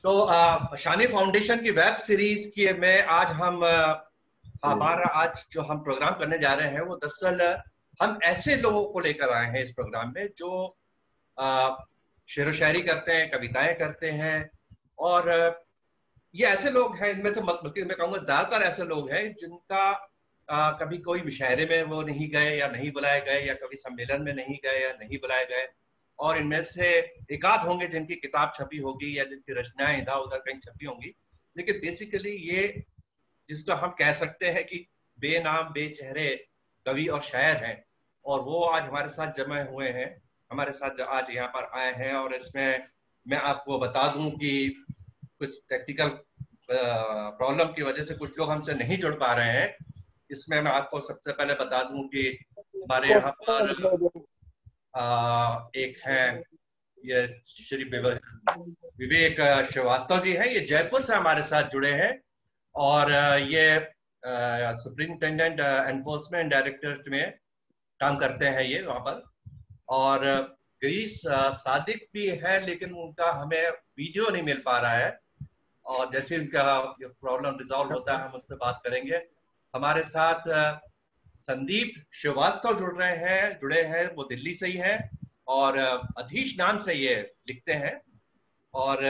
तो शानी फाउंडेशन की web series की में आज हम हमारा आज जो हम प्रोग्राम करने जा रहे हैं वो दरअसल हम ऐसे लोगों को लेकर आए हैं इस प्रोग्राम में जो अ, शेरो शायरी करते हैं, कविताएं करते हैं। और ये ऐसे लोग हैं, इनमें से बल्कि मैं कहूँगा ज्यादातर ऐसे लोग हैं जिनका कभी कोई मुशायरे में वो नहीं गए या नहीं बुलाए गए, या कभी सम्मेलन में नहीं गए या नहीं बुलाए गए। और इनमें से एकाध होंगे जिनकी किताब छपी होगी या जिनकी रचनाएं इधर उधर कहीं छपी होंगी। लेकिन बेसिकली ये जिसको हम कह सकते हैं कि बेनाम बेचेहरे कवि और शायर हैं, और वो आज हमारे साथ जमे हुए हैं, हमारे साथ आज यहाँ पर आए हैं। और इसमें मैं आपको बता दूं कि कुछ टेक्निकल प्रॉब्लम की वजह से कुछ लोग हमसे नहीं जुड़ पा रहे हैं। इसमें मैं आपको सबसे पहले बता दूं कि हमारे यहाँ पर एक हैं, ये श्री विवेक श्रीवास्तव जी हैं। ये जयपुर से हमारे साथ जुड़े हैं और ये सुप्रिंटेंडेंट एनफोर्समेंट डायरेक्टरेट में काम करते हैं ये वहां पर। और गिरीश सादिक भी है, लेकिन उनका हमें वीडियो नहीं मिल पा रहा है, और जैसे उनका प्रॉब्लम रिजॉल्व होता है हम उससे बात करेंगे। हमारे साथ संदीप श्रीवास्तव जुड़े हैं, वो दिल्ली से ही हैं और अधीश नाम से ये लिखते हैं। और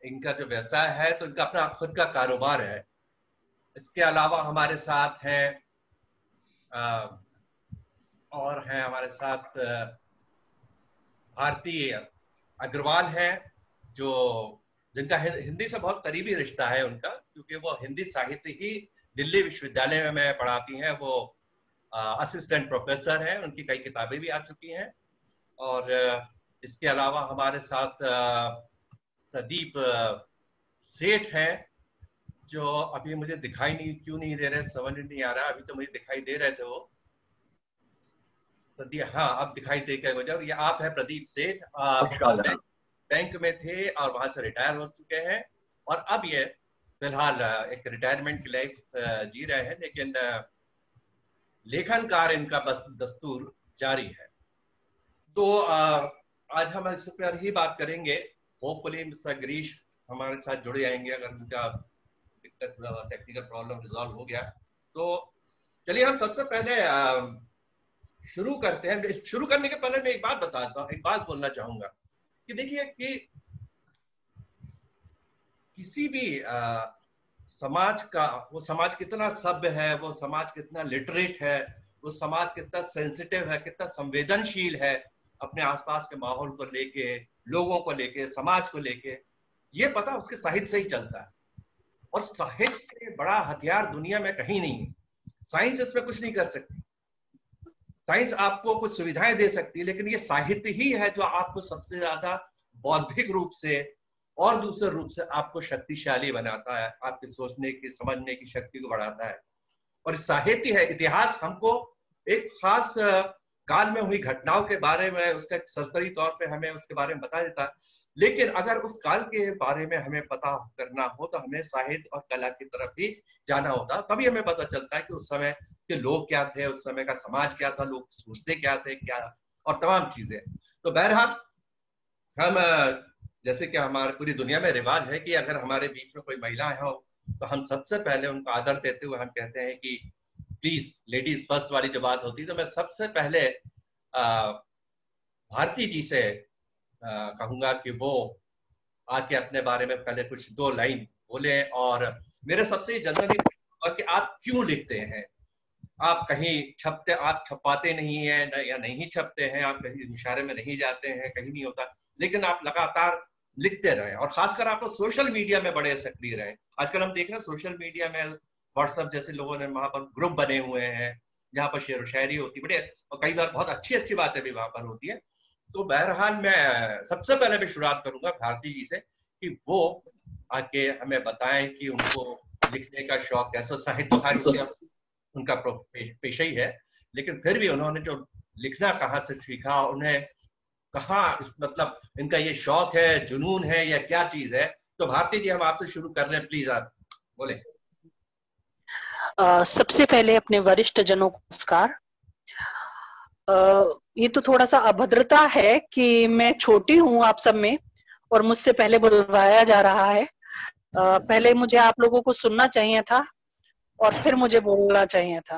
इनका जो व्यवसाय है तो इनका अपना खुद का कारोबार है। इसके अलावा हमारे साथ हैं और हैं हमारे साथ भारती अग्रवाल हैं, जो जिनका हिंदी से बहुत करीबी रिश्ता है उनका, क्योंकि वो हिंदी साहित्य ही दिल्ली विश्वविद्यालय में पढ़ाती हैं। वो असिस्टेंट प्रोफेसर हैं, उनकी कई किताबें भी आ चुकी हैं। और इसके अलावा हमारे साथ प्रदीप सेठ हैं, जो अभी मुझे दिखाई क्यों नहीं दे रहे, समझ नहीं आ रहा। अभी तो मुझे दिखाई दे रहे थे वो प्रदीप, हाँ अब दिखाई दे के वजह। ये आप है प्रदीप सेठ, बैंक में थे और वहां से रिटायर हो चुके हैं, और अब ये फिलहाल एक रिटायरमेंट की लाइफ जी रहे हैं, लेकिन लेखन कार्य इनका बस दस्तूर जारी है। तो आज हम इस पर ही बात करेंगे। होपफुली मिस्टर गिरीश हमारे साथ जुड़ जाएंगे अगर उनका दिक्कत टेक्निकल प्रॉब्लम रिजॉल्व हो गया तो। चलिए हम सबसे पहले शुरू करते हैं। शुरू करने के पहले मैं एक बात बताता हूँ, एक बात बोलना चाहूंगा कि देखिए कि किसी भी समाज का, वो समाज कितना सभ्य है, वो समाज कितना लिटरेट है, वो समाज कितना सेंसिटिव है, कितना संवेदनशील है अपने आसपास के माहौल को लेके, लोगों को लेके, समाज को लेके, ये पता उसके साहित्य से ही चलता है। और साहित्य से बड़ा हथियार दुनिया में कहीं नहीं है। साइंस इसमें कुछ नहीं कर सकती। साइंस आपको कुछ सुविधाएं दे सकती है, लेकिन ये साहित्य ही है जो आपको सबसे ज्यादा बौद्धिक रूप से और दूसरे रूप से आपको शक्तिशाली बनाता है, आपके सोचने की, समझने की शक्ति को बढ़ाता है। और साहित्य है, इतिहास हमको एक खास काल में हुई घटनाओं के बारे में, उसका सरसरी तौर पे हमें उसके बारे में बता देता है। लेकिन अगर उस काल के बारे में हमें पता करना हो तो हमें साहित्य और कला की तरफ ही जाना होता, तभी हमें पता चलता है कि उस समय के लोग क्या थे, उस समय का समाज क्या था, लोग सोचते क्या थे, क्या, और तमाम चीजें। तो बहरहाल हम जैसे कि हमारे पूरी दुनिया में रिवाज है कि अगर हमारे बीच में कोई महिला हो तो हम सबसे पहले उनको आदर देते हुए हम कहते हैं कि प्लीज लेडीज फर्स्ट वाली जो बात होती है। तो मैं सबसे पहले भारती जी से कहूंगा कि वो आके अपने बारे में पहले कुछ दो लाइन बोले। और मेरे सबसे जनरली कि आप क्यों लिखते हैं, आप कहीं छपते, आप छपाते नहीं है या नहीं छपते हैं, आप कहीं इशारे में नहीं जाते हैं, कहीं नहीं होता, लेकिन आप लगातार लिखते रहे। और खासकर आप सोशल मीडिया में बड़े सक्रिय रहे। आजकल हम देख रहे हैं सोशल मीडिया में व्हाट्सएप जैसे लोगों ने वहां पर ग्रुप बने हुए हैं जहाँ पर शेर शायरी होती है, बड़े, और कई बार बहुत अच्छी अच्छी बातें भी वहां पर होती है। तो बहरहाल मैं सबसे पहले भी शुरुआत करूंगा भारती जी से कि वो आके हमें बताएं कि उनको लिखने का शौक कैसा, साहित्यकार उनका पेशा ही है, लेकिन फिर भी उन्होंने जो लिखना कहाँ से सीखा, उन्हें कहाँ, मतलब इनका ये शौक है, जुनून है, या क्या चीज है। तो भारती जी हम आपसे शुरू कर रहे हैं, प्लीज आप बोले। सबसे पहले अपने वरिष्ठ जनों को नमस्कार। ये तो थोड़ा सा अभद्रता है कि मैं छोटी हूँ आप सब में और मुझसे पहले बुलवाया जा रहा है। पहले मुझे आप लोगों को सुनना चाहिए था और फिर मुझे बोलना चाहिए था,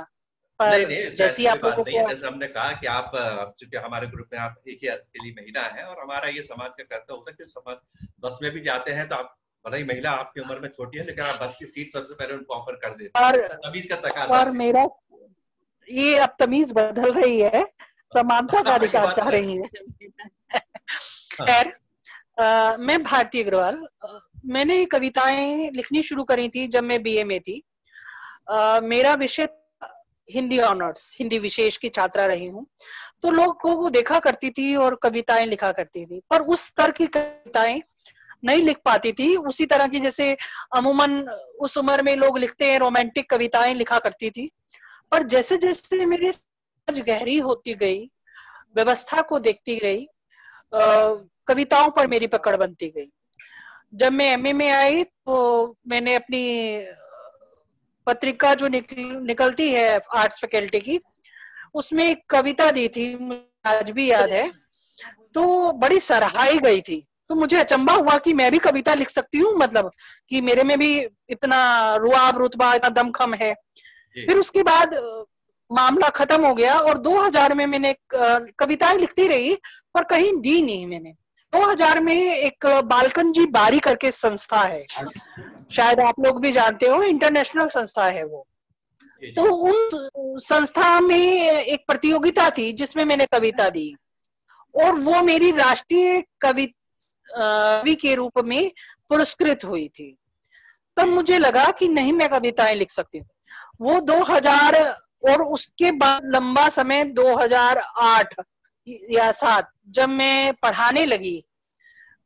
नहीं पर नहीं, इसमें ऐसी जैसी कोई आप बात लोगों नहीं है। को जैसे हमने कहा कि आप चूंकि हमारे ग्रुप में आप एक ही अकेली महिला है, और हमारा ये समाज का कर्तव्य होता है कि समाज बस में भी जाते हैं तो आप, भले ही महिला आपकी उम्र में छोटी है, लेकिन आप बस की सीट सबसे पहले उनको ऑफर कर देते हैं। और तमीज का तकाजा और है। मेरा ये अब तमीज बदल रही है, समानता का ये अधिकार बात चाह अलग रही है। है। हाँ, खैर, मैं भारती अग्रवाल। मैंने कविताएं लिखनी शुरू करी थी जब मैं बीए में थी। मेरा विषय हिंदी ऑनर्स, हिंदी विशेष की छात्रा रही हूँ, तो लोगों को देखा करती थी और कविताएं लिखा करती थी, पर उस स्तर की कविताएं नहीं लिख पाती थी, उसी तरह की जैसे अमूमन उस उम्र में लोग लिखते हैं, रोमांटिक कविताएं लिखा करती थी। पर जैसे जैसे मेरी समझ गहरी होती गई, व्यवस्था को देखती गई, कविताओं पर मेरी पकड़ बनती गई। जब मैं एमए में आई तो मैंने अपनी पत्रिका जो निकलती है आर्ट्स फैकल्टी की, उसमें एक कविता दी थी, मुझे आज भी याद है, तो बड़ी सराहाई गई थी। तो मुझे अचंभा हुआ कि मैं भी कविता लिख सकती हूँ, मतलब कि मेरे में भी इतना रुआब, रुतबा, इतना दमखम है। फिर उसके बाद मामला खत्म हो गया और 2000 में मैंने कविताएं लिखती रही, पर कहीं दी नहीं मैंने। 2000 में एक बालकन जी बारी करके संस्था है, शायद आप लोग भी जानते हो, इंटरनेशनल संस्था है वो। तो उन संस्था में एक प्रतियोगिता थी जिसमें मैंने कविता दी, और वो मेरी राष्ट्रीय कवि के रूप में पुरस्कृत हुई थी। तब मुझे लगा कि नहीं, मैं कविताएं लिख सकती हूँ। वो 2000 और उसके बाद लंबा समय 2008 या 7 जब मैं पढ़ाने लगी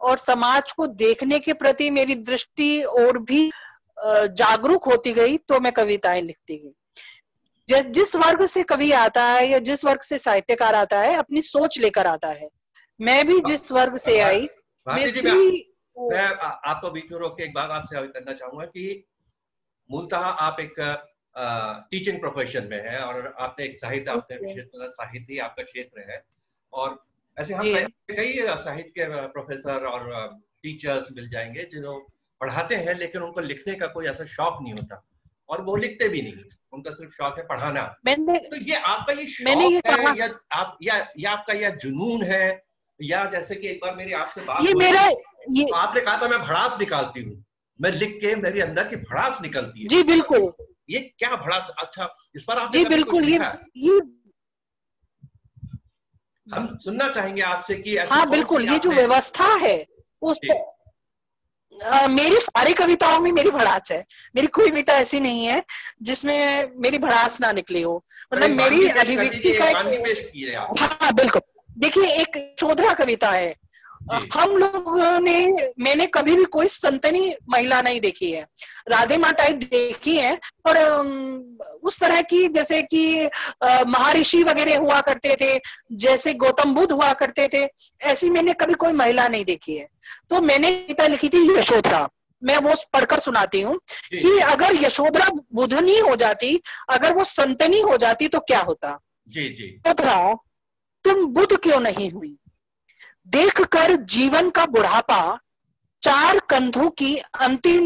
और समाज को देखने के प्रति मेरी दृष्टि और भी जागरूक होती गई, तो मैं कविताएं लिखती गई। जिस वर्ग से कवि आता है या जिस वर्ग से साहित्यकार आता है, अपनी सोच लेकर आता है। मैं भी जिस वर्ग से आई, मैं आपको बीच में रोक के एक बात आपसे करना चाहूंगा कि मूलतः आप एक टीचिंग प्रोफेशन में है और आपने एक साहित्य, आपने विशेष साहित्य आपका क्षेत्र है, और ऐसे हम कई साहित्य के प्रोफेसर और टीचर्स मिल जाएंगे जो पढ़ाते हैं, लेकिन उनको लिखने का कोई ऐसा शौक नहीं होता और वो लिखते भी नहीं, उनका सिर्फ शौक है पढ़ाना। तो ये आपका ये शौक है या आपका यह जुनून है, या जैसे कि एक बार मेरी आपसे बात हुई, तो आपने कहा था मैं भड़ास निकालती हूँ, मैं लिख के मेरी अंदर की भड़ास निकलती है। जी बिल्कुल। ये क्या भड़ास? अच्छा, इस पर आपने जी बिल्कुल, ये हम सुनना चाहेंगे आपसे कि ऐसी हाँ बिल्कुल, ये जो व्यवस्था है उस मेरी सारी कविताओं में मेरी भड़ास है। मेरी कोई कविता ऐसी नहीं है जिसमें मेरी भड़ास ना निकली हो, मतलब मेरी अभिव्यक्ति का। हाँ बिल्कुल, देखिए एक यशोधरा कविता है। हम लोगों ने, मैंने कभी भी कोई संतनी महिला नहीं देखी है, राधे माँ टाइप देखी है, पर उस तरह की जैसे कि महर्षि वगैरह हुआ करते थे, जैसे गौतम बुद्ध हुआ करते थे, ऐसी मैंने कभी कोई महिला नहीं देखी है। तो मैंने कविता लिखी थी यशोधरा। मैं वो पढ़कर सुनाती हूँ कि अगर यशोधरा बुद्धनी हो जाती, अगर वो संतनी हो जाती तो क्या होता। जी जी। यशोधरा, तुम बुद्ध क्यों नहीं हुई, देखकर जीवन का बुढ़ापा, 4 कंधों की अंतिम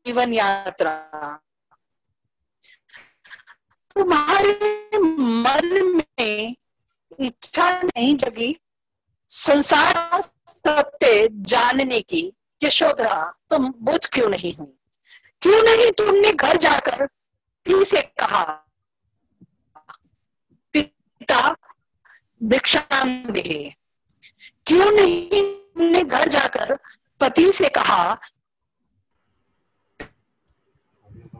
जीवन यात्रा, तुम्हारे मन में इच्छा नहीं जगी संसार सत्य जानने की। यशोधरा, तुम बुद्ध क्यों नहीं हुई, क्यों नहीं तुमने घर जाकर पति से कहा, पिता भिक्षा दे, क्यों नहीं तुमने घर जाकर पति से कहा,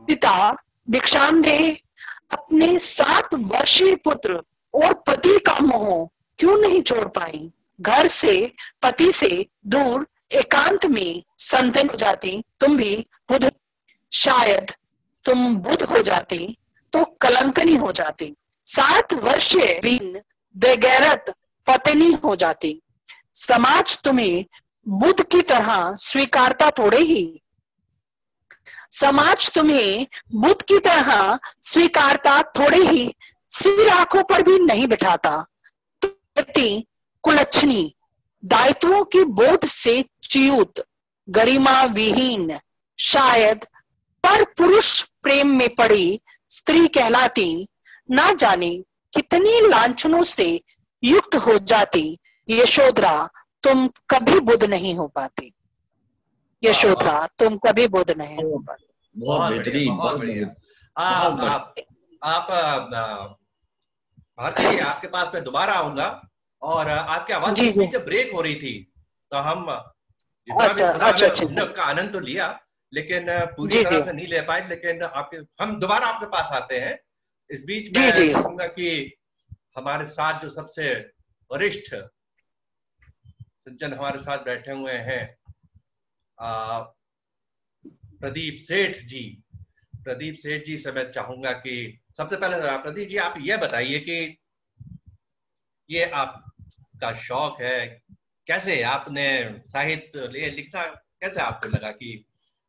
पिता भिक्षाम दे। अपने 7 वर्षीय पुत्र और पति का मोह क्यों नहीं छोड़ पाई, घर से, पति से दूर एकांत में संतन हो जाती तुम भी बुद्ध। शायद तुम बुद्ध हो जाती तो कलंकनी हो जाती, 7 वर्षीय बेगैरत पत्नी हो जाती। समाज तुम्हें बुद्ध की तरह स्वीकारता थोड़े ही, समाज तुम्हें बुद्ध की तरह स्वीकारता थोड़े ही, सिर आंखों पर भी नहीं बिठाता। कुलच्छनी, दायित्वों की बोध से च्युत, गरिमा विहीन, शायद पर पुरुष प्रेम में पड़ी स्त्री कहलाती, ना जाने कितनी लांछनों से युक्त हो जाती। यशोधरा तुम कभी बुद्ध नहीं हो पाती। यशोधरा तुम कभी बुद्ध नहीं हो पाती। बहुत बेहतरीन, बहुत बढ़िया। आप भारती जी, आपके पास मैं दोबारा आऊंगा, और आपकी आवाज के पीछे ब्रेक हो रही थी, तो हम जितना भी सुना हमने उसका आनंद तो लिया, लेकिन पूरी तरह से नहीं ले पाए। लेकिन हम दोबारा आपके पास आते हैं। इस बीच मैं चाहूंगा कि हमारे साथ जो सबसे वरिष्ठ सज्जन हमारे साथ बैठे हुए हैं, प्रदीप सेठ जी। प्रदीप सेठ जी से मैं चाहूंगा कि सबसे पहले प्रदीप जी आप ये बताइए कि ये आपका शौक है, कैसे आपने साहित्य लिखना, कैसे आपको लगा कि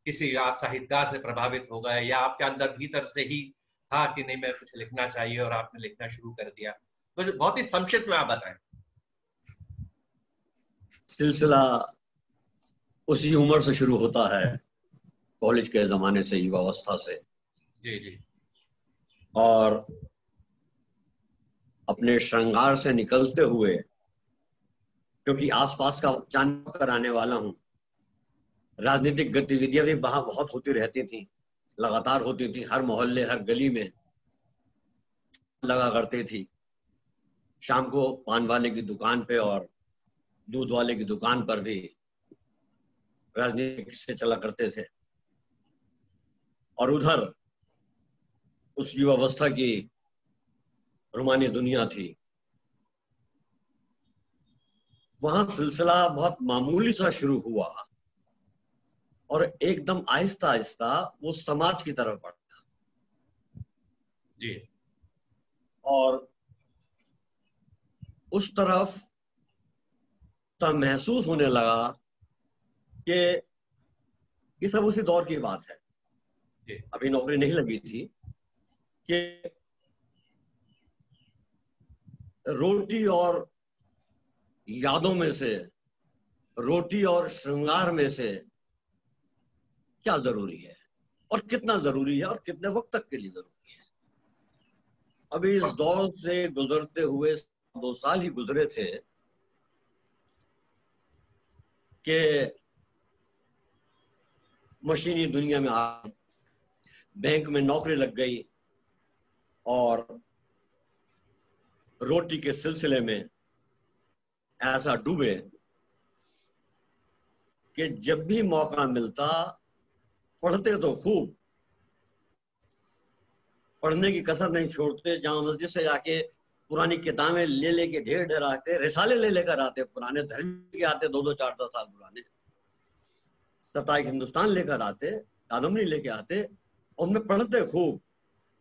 किसी आप साहित्यकार से प्रभावित हो गए, या आपके अंदर भीतर से ही था कि नहीं मैं कुछ लिखना चाहिए और आपने लिखना शुरू कर दिया? तो बहुत ही संक्षिप्त में आप बताएं। सिलसिला उसी उम्र से शुरू होता है, कॉलेज के जमाने से, युवावस्था से। जी जी। और अपने श्रृंगार से निकलते हुए, क्योंकि आसपास का जान कराने वाला हूं, राजनीतिक गतिविधियां भी वहां बहुत होती रहती थी, लगातार होती थी। हर मोहल्ले, हर गली में लगा करती थी। शाम को पान वाले की दुकान पे और दूध वाले की दुकान पर भी राजनीतिक से चला करते थे। और उधर उस युवावस्था की रोमानी दुनिया थी। वहां सिलसिला बहुत मामूली सा शुरू हुआ और एकदम आहिस्ता आहिस्ता वो समाज की तरफ बढ़ा जी। और उस तरफ तब महसूस होने लगा कि ये सब उसी दौर की बात है। अभी नौकरी नहीं लगी थी कि रोटी और यादों में से, रोटी और श्रृंगार में से क्या जरूरी है और कितना जरूरी है और कितने वक्त तक के लिए जरूरी है। अभी इस दौर से गुजरते हुए 2 साल ही गुजरे थे कि मशीनी दुनिया में आ, बैंक में नौकरी लग गई और रोटी के सिलसिले में ऐसा डूबे कि जब भी मौका मिलता पढ़ते तो खूब, पढ़ने की कसर नहीं छोड़ते। जहां मस्जिद से जाके पुरानी किताबें ले लेके ढेर ढेर आते, रिसाले ले लेकर आते, पुराने धर्म के आते, 2-2, 4-4 साल पुराने, सताइक हिंदुस्तान लेकर आते, कादम्बरी लेके आते, उनमें पढ़ते खूब।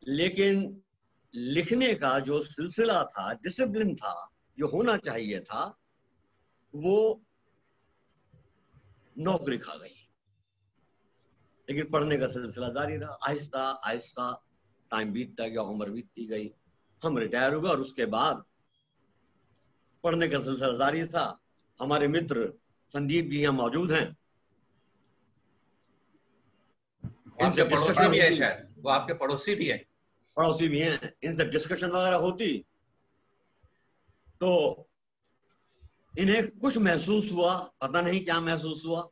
लेकिन लिखने का जो सिलसिला था, डिसिप्लिन था, जो होना चाहिए था, वो नौकरी खा गई। लेकिन पढ़ने का सिलसिला जारी रहा। आहिस्ता आहिस्ता टाइम बीतता गया, उम्र बीतती गई, हम रिटायर हुए और उसके बाद पढ़ने का सिलसिला जारी था। हमारे मित्र संदीप जी यहाँ मौजूद हैं, आपके पड़ोसी भी है, शायद वो आपके पड़ोसी भी है। पड़ोसी भी हैं, इनसे डिस्कशन वगैरह होती तो इन्हें कुछ महसूस हुआ, पता नहीं क्या महसूस हुआ।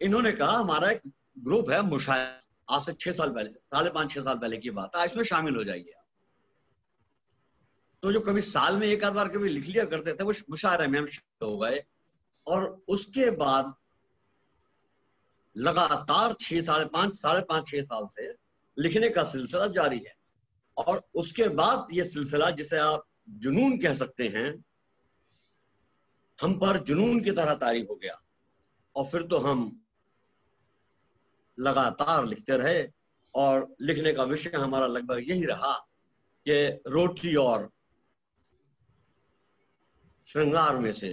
इन्होंने कहा हमारा एक ग्रुप है मुशायरा, आज से 6 साल पहले, 5.5-6 साल पहले की बात है, इसमें शामिल हो जाइए आप। तो जो कभी साल में एक आध बार कभी लिख लिया करते थे, वो मुशायरे में हम शामिल हो गए। और उसके बाद लगातार 5.5-6 साल से लिखने का सिलसिला जारी है। और उसके बाद ये सिलसिला, जिसे आप जुनून कह सकते हैं, हम पर जुनून की तरह तारी हो गया। और फिर तो हम लगातार लिखते रहे और लिखने का विषय हमारा लगभग यही रहा कि रोटी और श्रृंगार में से,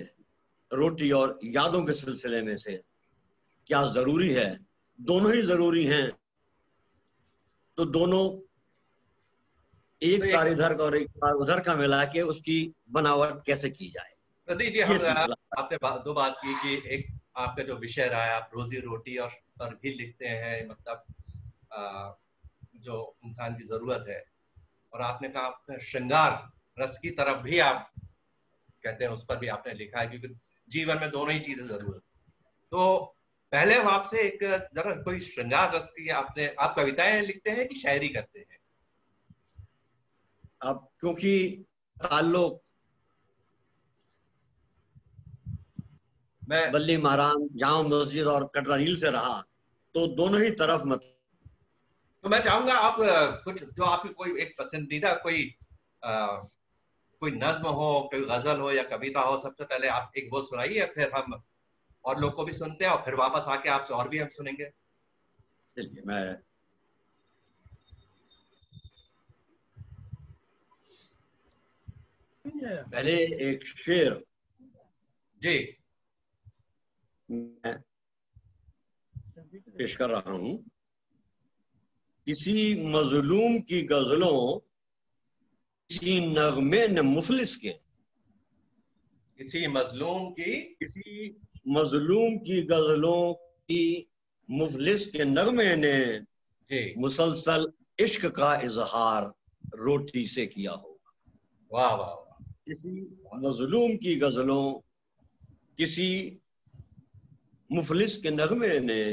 रोटी और यादों के सिलसिले में से क्या जरूरी है। दोनों ही जरूरी हैं, तो दोनों एक तार इधर का और एक तार उधर का मिला के उसकी बनावट कैसे की जाए। प्रदीप जी, ये हम सिलसिला। आपने दो बात की कि एक आपका जो विषय रहा है, आप रोजी रोटी और पर भी लिखते हैं, मतलब जो इंसान की जरूरत है, और आपने कहा आपने श्रृंगार रस की तरफ भी आप कहते हैं, उस पर भी आपने लिखा है, क्योंकि जीवन में दोनों ही चीजें जरूरत। तो पहले हम आपसे एक जरा कोई श्रृंगार रस की, आप कविताएं लिखते हैं कि शायरी करते हैं? अब क्योंकि ताल्लुक मैं बल्ली महाराज, जामा मस्जिद और कटरा रील से रहा, तो दोनों ही तरफ मत। तो मैं चाहूंगा आप कुछ जो आपकी कोई एक पसंदीदा कोई कोई नज्म हो, कोई गजल हो या कविता हो, सबसे पहले आप एक वो सुनाइए, फिर हम और लोग को भी सुनते हैं, और फिर वापस आके आपसे और भी हम सुनेंगे। चलिए, मैं पहले एक शेर जी मैं पेश कर रहा हूं। किसी मजलूम की गजलों, किसी नगमे न मुफलिस के, किसी मजलूम की, किसी मजलूम की गजलों की मुफलिस के नगमे ने जी मुसलसल इश्क का इजहार रोटी से किया होगा। वाह वाह वाह। किसी मजलूम की गजलों, किसी मुफलिस के नगमे ने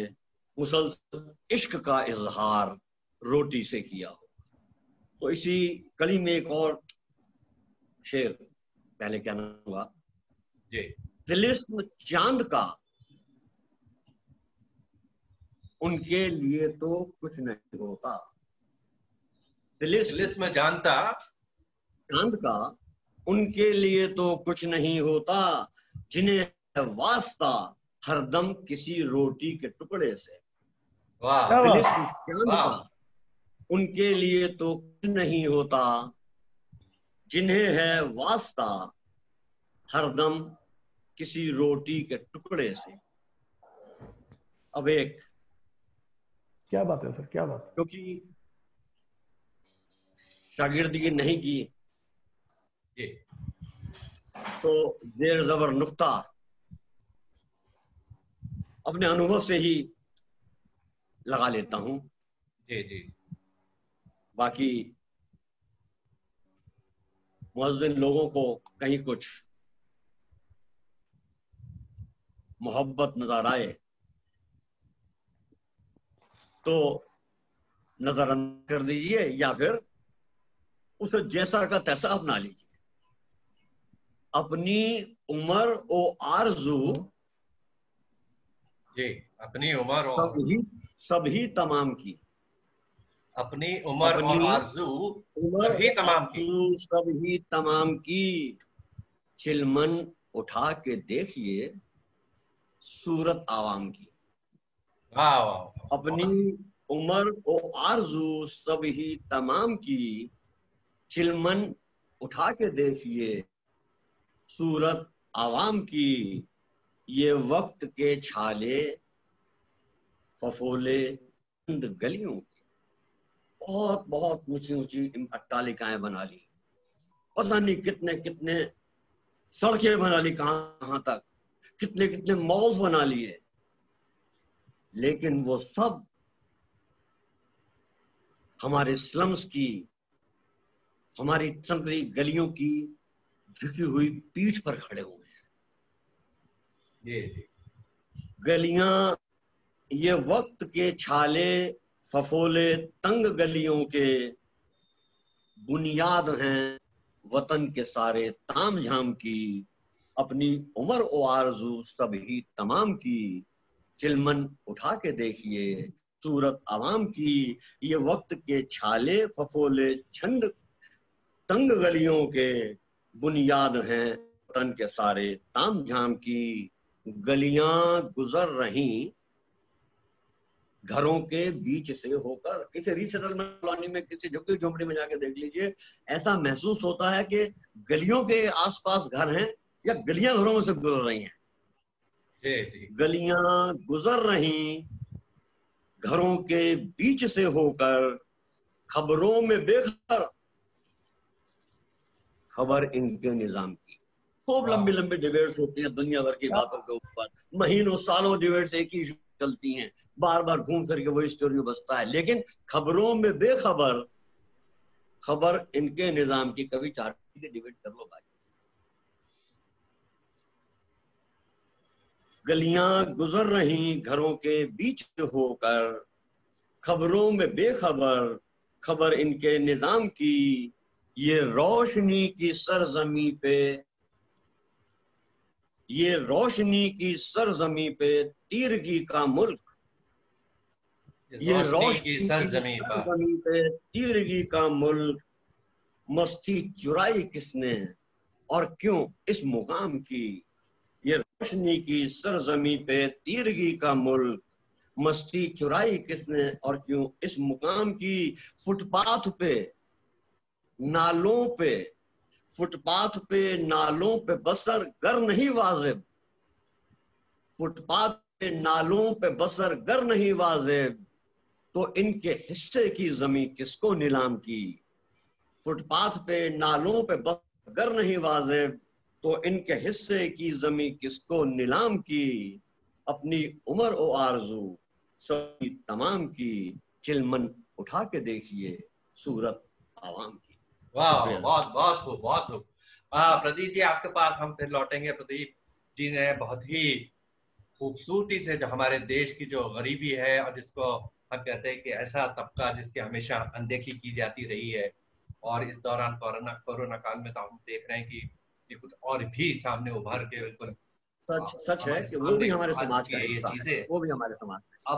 मुसलसल इश्क का इजहार रोटी से किया होगा। तो इसी कड़ी में एक और शेर पहले कहना होगा। जी तिलिस्म चांद का उनके लिए तो कुछ नहीं होता। तिलिस्म में जानता चांद का उनके लिए तो कुछ नहीं होता, जिन्हें वास्ता हरदम किसी रोटी के टुकड़े से। वाह तिलिस्म चांद वाह। का उनके लिए तो कुछ नहीं होता, जिन्हें है वास्ता हरदम किसी रोटी के टुकड़े से। अब एक, क्या बात है सर, क्या बात। क्योंकि शागिर्दगी नहीं की जी तो देर जबर नुक्ता अपने अनुभव से ही लगा लेता हूं। जी जी बाकी मुअज्जिन लोगों को कहीं कुछ मोहब्बत नजर आए तो नजरअंदाज कर दीजिए, या फिर उसे जैसा का तैसा अपना लीजिए। अपनी उम्र ओ आरजू जी, अपनी उम्र और सभी तमाम की, अपनी उम्र और आरजू सभी तमाम की, सभी तमाम की, चिलमन उठा के देखिए सूरत आवाम की। वाह वाह। अपनी उम्र ओ आरजू सभी तमाम की, चिलमन उठा के देखिए सूरत आवाम की। ये वक्त के छाले फफोले गलियों की, बहुत बहुत ऊंची ऊंची अट्टालिकाएं बना ली, पता नहीं कितने कितने सड़कें बना ली, कहां तक, कितने कितने मॉल्स बना लिए, लेकिन वो सब हमारे स्लम्स की, हमारी चंकरी गलियों की झुकी हुई पीठ पर खड़े हुए हैं। जी गलियां ये वक्त के छाले फफोले तंग गलियों के, बुनियाद हैं वतन के सारे ताम झाम की। अपनी उम्र ओ आरजू सभी तमाम की, चिलमन उठा के देखिए सूरत आवाम की। ये वक्त के छाले फफोले छंद तंग गलियों के, बुनियाद हैं वतन के सारे ताम झाम की। गलियां गुजर रही घरों के बीच से होकर, किसी रीसेटलमेंट कॉलोनी में, किसी झुग्गी झोंपड़ी में जाके देख लीजिए, ऐसा महसूस होता है कि गलियों के आसपास घर हैं या गलियां घरों में से गुजर रही हैं। जी गलियां गुजर रही घरों के बीच से होकर, खबरों में बेखबर खबर इनके निजाम की। खूब लंबी लंबी डिबेट्स होती हैं दुनिया भर की बातों के ऊपर, महीनों सालों डिबेट्स एक ही चलती हैं, बार बार घूम करके वही स्टोरी बसता है। लेकिन खबरों में बेखबर, खबर इनके निजाम की, कभी चाहती है डिबेट कर लो भाई। गलियां गुजर रही घरों के बीच होकर, खबरों में बेखबर, खबर इनके निजाम की, ये रोशनी की सरजमी पे, ये रोशनी की सरजमी पे तीरगी का मुल्क, ये रोशनी की सरजमी पे तीरगी का मुल्क, मस्ती चुराई किसने और क्यों इस मुकाम की, ये रोशनी की सरजमी पे तीरगी का मुल्क, मस्ती चुराई किसने और क्यों इस मुकाम की। फुटपाथ पे नालों पे, फुटपाथ पे नालों पे बसर गर नहीं वाजिब, फुटपाथ पे नालों पे बसर गर नहीं वाजिब, तो इनके हिस्से की जमी किसको नीलाम की। फुटपाथ पे नालों पे बसर गर नहीं वाजिब, तो इनके हिस्से की जमी किसको नीलाम की। अपनी उम्र ओ आरजू सभी तमाम की, चिलमन उठा के देखिए सूरत आवाम की। वाह, बहुत बहुत खूब, बहुत खूब। प्रदीप जी, आपके पास हम फिर लौटेंगे। प्रदीप जी ने बहुत ही खूबसूरती से जो हमारे देश की जो गरीबी है और जिसको हम कहते हैं कि ऐसा तबका जिसकी हमेशा अनदेखी की जाती रही है, और इस दौरान कोरोना काल में तो हम देख रहे हैं कि ये कुछ और भी सामने उभर के बिल्कुल सच है कि वो भी हमारे समाज का ये चीजें, वो भी हमारे समाज का।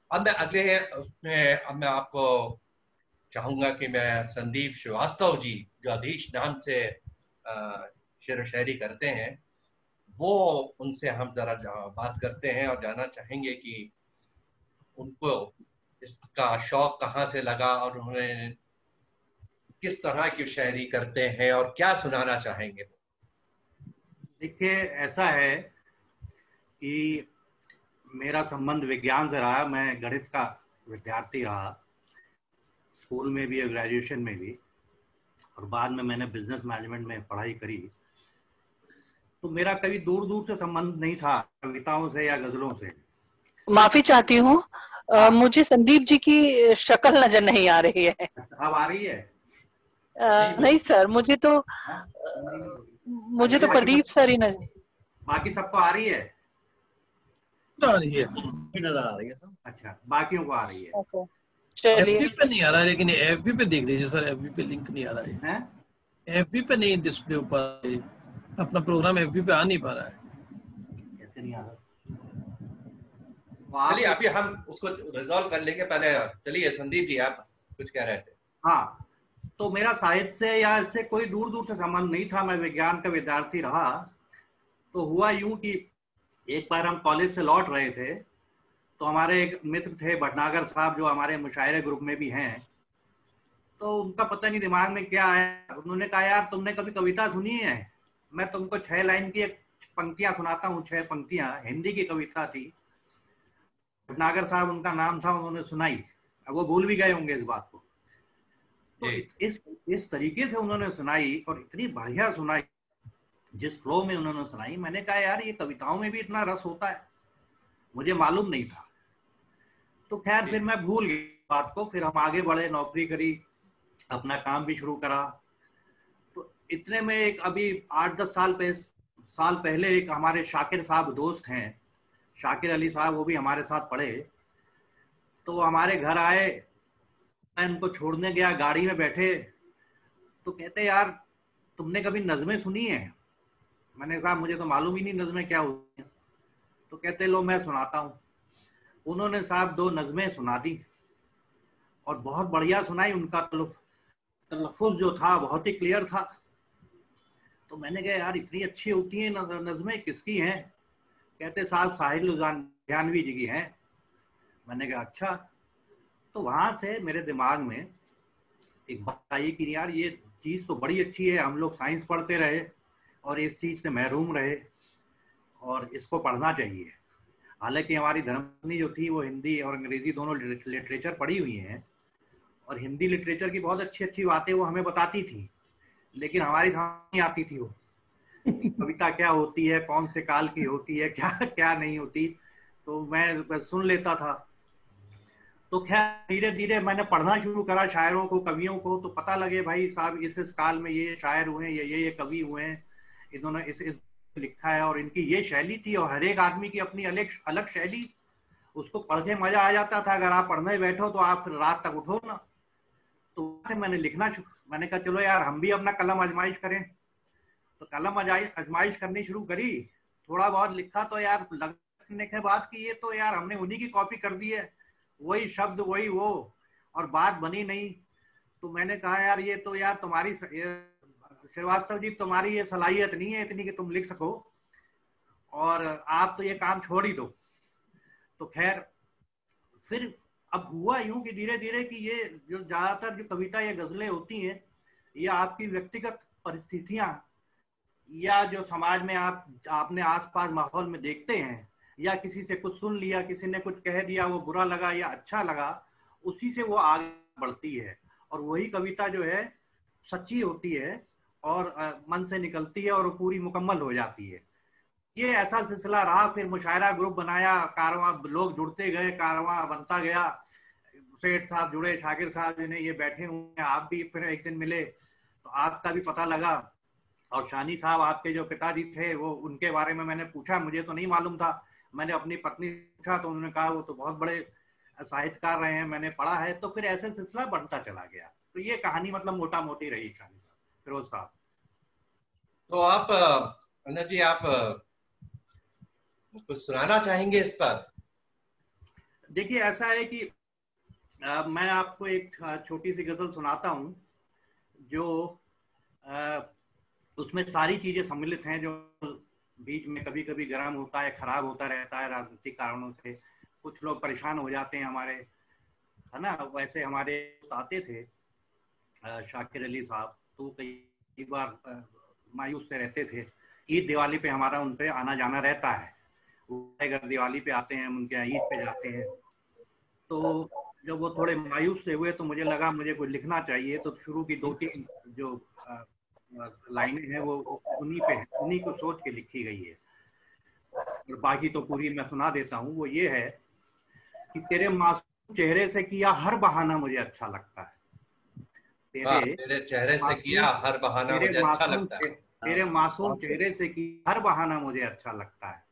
अब मैं अगले उसमें अब मैं आपको चाहूंगा कि मैं संदीप श्रीवास्तव जी, जो अधीश नाम से शेर व शायरी करते हैं, वो उनसे हम जरा बात करते हैं और जानना चाहेंगे कि उनको इसका शौक कहाँ से लगा और उन्होंने किस तरह की शायरी करते हैं और क्या सुनाना चाहेंगे। देखिए, ऐसा है कि मेरा संबंध विज्ञान से रहा। मैं गणित का विद्यार्थी रहा, स्कूल में भी और ग्रेजुएशन में भी, और बाद में मैंने बिजनेस मैनेजमेंट में पढ़ाई करी। तो मेरा कभी दूर दूर से संबंध नहीं था कविताओं से या गजलों से। माफी चाहती हूँ, मुझे संदीप जी की शक्ल नजर नहीं आ रही है। अब आ रही है? नहीं सर, मुझे तो प्रदीप सर ही नजर। बाकी सबको आ रही है? आ रही है, नजर आ रही है। अच्छा, बाकियों को आ रही है। चलिए, एफबी पे नहीं आ रहा है, लेकिन एफबी पे देख लीजिए सर, एफबी पे लिंक नहीं आ रहा है। एफबी पे नहीं, डिस्प्ले ऊपर अपना प्रोग्राम एफबी पे आ नहीं पा रहा है। कैसे नहीं आ रहा? चलिए अभी हम उसको रिजॉल्व कर लेंगे। पहले चलिए संदीप जी, आप कुछ कह रहे थे। हाँ, तो मेरा साहित्य से या इससे कोई दूर दूर से संबंध नहीं था। मैं विज्ञान का विद्यार्थी रहा। तो हुआ यूं कि एक बार हम कॉलेज से लौट रहे थे, तो हमारे एक मित्र थे भटनागर साहब, जो हमारे मुशायरे ग्रुप में भी हैं। तो उनका पता नहीं दिमाग में क्या आया, उन्होंने कहा यार तुमने कभी कविता सुनी है? मैं तुमको 6 लाइन की एक पंक्तियां सुनाता हूँ। 6 पंक्तियां, हिंदी की कविता थी। भटनागर साहब उनका नाम था, उन्होंने सुनाई। अब वो भूल भी गए होंगे इस बात को। तो इस तरीके से उन्होंने सुनाई और इतनी बढ़िया सुनाई, जिस फ्लो में उन्होंने सुनाई। मैंने कहा यार ये कविताओं में भी इतना रस होता है, मुझे मालूम नहीं था। तो खैर फिर मैं भूल गया बात को। फिर हम आगे बढ़े, नौकरी करी, अपना काम भी शुरू करा। तो इतने में एक अभी 8-10 साल पहले एक हमारे शाकिर साहब दोस्त हैं, शाकिर अली साहब, वो भी हमारे साथ पढ़े। तो हमारे घर आए, मैं उनको छोड़ने गया, गाड़ी में बैठे, तो कहते यार तुमने कभी नज़में सुनी है? मैंने कहा मुझे तो मालूम ही नहीं नज़में क्या होती हैं। तो कहते लो मैं सुनाता हूँ। उन्होंने साहब 2 नज़में सुना दी और बहुत बढ़िया सुनाई। उनका तलफ़ुज़ जो था बहुत ही क्लियर था। तो मैंने कहा यार इतनी अच्छी होती हैं नज़में, किसकी हैं? कहते साहब साहिल लुधियानवी जी की हैं। मैंने कहा अच्छा। तो वहाँ से मेरे दिमाग में एक बात आई कि यार ये चीज़ तो बड़ी अच्छी है, हम लोग साइंस पढ़ते रहे और इस चीज़ से महरूम रहे और इसको पढ़ना चाहिए। हालांकि हमारी धर्मपत्नी जो थी वो हिंदी और अंग्रेजी दोनों लिटरेचर पढ़ी हुई हैं और हिंदी लिटरेचर की बहुत अच्छी अच्छी बातें वो हमें बताती थी, लेकिन हमारी समझ नहीं आती थी वो। कविता क्या होती है, कौन से काल की होती है, क्या क्या नहीं होती, तो मैं सुन लेता था। तो खैर धीरे धीरे मैंने पढ़ना शुरू करा शायरों को, कवियों को, तो पता लगे भाई साहब इस काल में ये शायर हुए हैं, ये कवि हुए हैं, इन्होंने इस लिखा है, और इनकी ये शैली थी, और हर एक आदमी की अपनी अलग शैली, उसको पढ़ के मजा आ जाता था। अगर आप पढ़ने बैठो तो आप फिर रात तक उठो ना। तो से मैंने मैंने कहा चलो यार हम भी अपना कलम आजमाइश करें। तो कलम आजमाइश करनी शुरू करी, थोड़ा बहुत लिखा, तो यार लगने के बाद कि ये तो यार हमने उन्हीं की कॉपी कर दी है, वही शब्द वही वो, और बात बनी नहीं। तो मैंने कहा यार ये तो यार तुम्हारी श्रीवास्तव जी तुम्हारी ये सलाहियत नहीं है इतनी कि तुम लिख सको, और आप तो ये काम छोड़ ही दो। तो खैर फिर अब हुआ यूं कि धीरे धीरे कि ये जो ज्यादातर जो कविता या गजलें होती हैं, ये आपकी व्यक्तिगत परिस्थितियां या जो समाज में आपने आसपास माहौल में देखते हैं, या किसी से कुछ सुन लिया, किसी ने कुछ कह दिया, वो बुरा लगा या अच्छा लगा, उसी से वो आगे बढ़ती है, और वही कविता जो है सच्ची होती है और मन से निकलती है और पूरी मुकम्मल हो जाती है। ये ऐसा सिलसिला रहा। फिर मुशायरा ग्रुप बनाया, कारवां, लोग जुड़ते गए, कारवां बनता गया, सेठ साहब जुड़े, शाकिर साहब जिन्हें ये बैठे हुए हैं, आप भी फिर एक दिन मिले तो आपका भी पता लगा, और शानी साहब आपके जो पिताजी थे वो, उनके बारे में मैंने पूछा, मुझे तो नहीं मालूम था, मैंने अपनी पत्नी से पूछा तो उन्होंने कहा वो तो बहुत बड़े साहित्यकार रहे हैं, मैंने पढ़ा है। तो फिर ऐसे सिलसिला बढ़ता चला गया। तो ये कहानी मतलब मोटा मोटी रही शानी साहब, फिरोज साहब। तो आप अनंत जी, आप कुछ सुनाना चाहेंगे इस पर? देखिए ऐसा है कि मैं आपको एक छोटी सी गजल सुनाता हूँ, जो उसमें सारी चीजें सम्मिलित हैं, जो बीच में कभी कभी गर्म होता है, खराब होता रहता है राजनीतिक कारणों से, कुछ लोग परेशान हो जाते हैं हमारे, है ना। वैसे हमारे आते थे शाकिर अली साहब, तो कई बार मायूस से रहते थे। ईद दिवाली पे हमारा उन पे आना जाना रहता है, अगर दिवाली पे आते हैं, उनके यहाँ ईद पे जाते हैं। तो जब वो थोड़े मायूस से हुए तो मुझे लगा मुझे कुछ लिखना चाहिए। तो शुरू की 2-3 जो लाइनें हैं वो उन्हीं पे है, उन्हीं को सोच के लिखी गई है, और बाकी तो पूरी मैं सुना देता हूँ। वो ये है कि तेरे मासूम चेहरे से किया हर बहाना मुझे अच्छा लगता है, तेरे चेहरे से किया हर बहाना मुझे अच्छा लगता है, तेरे मासूम चेहरे से किया हर बहाना मुझे अच्छा लगता है,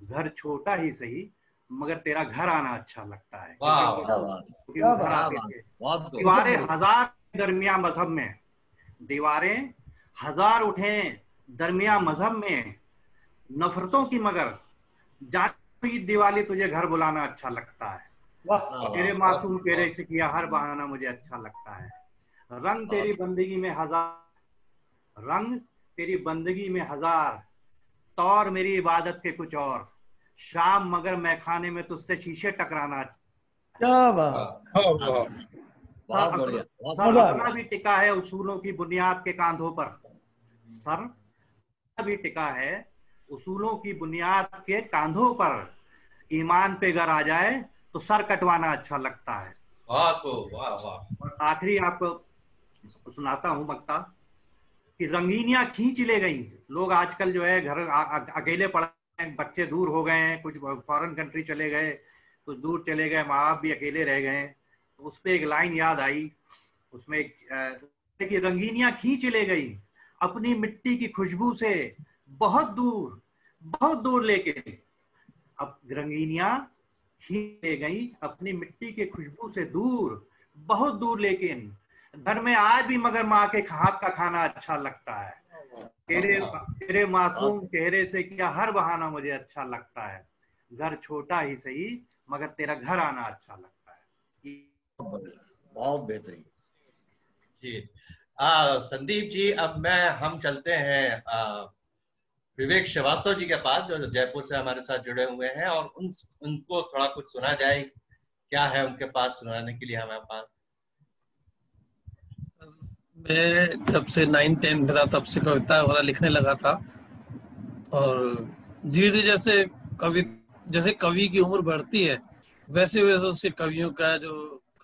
घर छोटा ही सही मगर तेरा घर आना अच्छा लगता है। दीवारें हजार दरमिया मजहब में, दीवारें हजार उठे दरमिया मजहब में, नफरतों की मगर जाती दिवाली तुझे घर बुलाना अच्छा लगता है। तेरे मासूम चेहरे से किया हर बहाना मुझे अच्छा लगता है, रंग तेरी बंदगी में हजार, रंग तेरी बंदगी में हजार, तौर मेरी इबादत के कुछ और, शाम मगर मैं खाने में तुझसे शीशे टकराना। क्या बात, सर अपना भी टिका है उसूलों की बुनियाद के कांधों पर, सर भी टिका है उसूलों की बुनियाद के कांधों पर, ईमान पे अगर आ जाए तो सर कटवाना अच्छा लगता है। वाह वाह। और आखिरी आपको सुनाता हूँ मक्ता कि रंगीनियां खींच ले गई। लोग आजकल जो है घर अकेले पड़े हैं, बच्चे दूर हो गए हैं, कुछ फॉरेन कंट्री चले गए, कुछ दूर चले गए, माँ बाप भी अकेले रह गए। तो उस पर एक लाइन याद आई, उसमें कि रंगीनियां खींच ले गई अपनी मिट्टी की खुशबू से बहुत दूर लेके, अब रंगीनियां खींच ले गई अपनी मिट्टी के खुशबू से बहुत दूर, लेकिन घर में आज भी मगर माँ के हाथ का खाना अच्छा लगता है। तेरे मासूम चेहरे से किया हर बहाना मुझे अच्छा लगता है, घर छोटा ही सही मगर तेरा घर आना अच्छा लगता है। बहुत बेहतरीन जी। संदीप जी, अब हम चलते हैं विवेक श्रीवास्तव जी के पास, जो जयपुर से हमारे साथ जुड़े हुए हैं, और उनको थोड़ा कुछ सुना जाए, क्या है उनके पास सुनाने के लिए हमारे पास? मैं जब से 9-10 था तब से कविता वगैरह लिखने लगा था, और धीरे धीरे जैसे कवि की उम्र बढ़ती है वैसे वैसे उसके कवियों का जो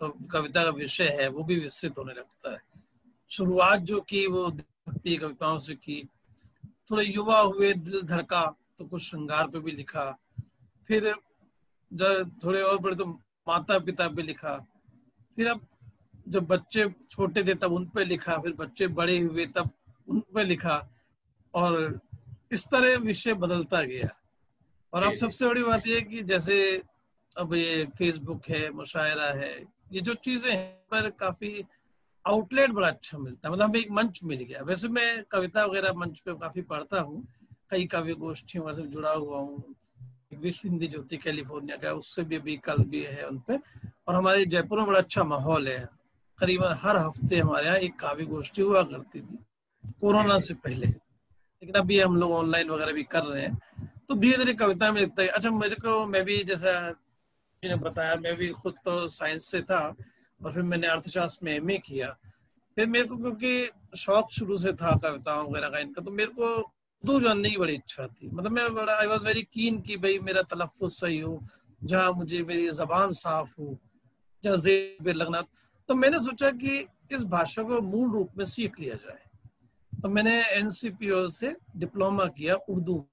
कविता का विषय है वो भी विस्तृत होने लगता है। शुरुआत जो की वो देशभक्ति कविताओं से की, थोड़े युवा हुए, दिल धड़का तो कुछ श्रृंगार पे भी लिखा। फिर जब थोड़े और बड़े तो माता पिता पे लिखा। फिर अब जब बच्चे छोटे थे तब उन पे लिखा। फिर बच्चे बड़े हुए तब उन पे लिखा। और इस तरह विषय बदलता गया। और अब सबसे बड़ी बात यह है कि जैसे अब ये फेसबुक है, मुशायरा है, ये जो चीजें हैं पर काफी आउटलेट बड़ा अच्छा मिलता है, मतलब हमें एक मंच मिल गया। वैसे मैं कविता वगैरह मंच पे काफी पढ़ता हूँ, कई काव्य गोष्ठियों से जुड़ा हुआ हूँ। विश्व हिंदी ज्योति कैलिफोर्निया का, उससे भी अभी कल भी है उन पे। और हमारे जयपुर में बड़ा अच्छा माहौल है, करीबन हर हफ्ते हमारे यहाँ एक काव्य गोष्ठी हुआ करती थी कोरोना से पहले, लेकिन अभी हम लोग ऑनलाइन वगैरह भी कर रहे हैं। तो धीरे धीरे कविता में लिखता है। अच्छा, मेरे को, मैं भी जैसा ने बताया, मैं भी खुद तो साइंस से था और फिर मैंने अर्थशास्त्र में एमए किया। फिर मेरे को क्योंकि शौक शुरू से था कविताओं वगैरह का इनका, तो मेरे को उर्दू जानने की बड़ी इच्छा थी। मतलब मैं बड़ा आई वॉज वेरी कीन कि भाई मेरा तलफ़्फ़ुज़ सही हो, जहाँ मुझे मेरी जबान साफ हो, जहाँ ज़ेर पे लगना। तो मैंने सोचा कि इस भाषा को मूल रूप में सीख लिया जाए। तो मैंने एनसीपीओ से डिप्लोमा किया उर्दू।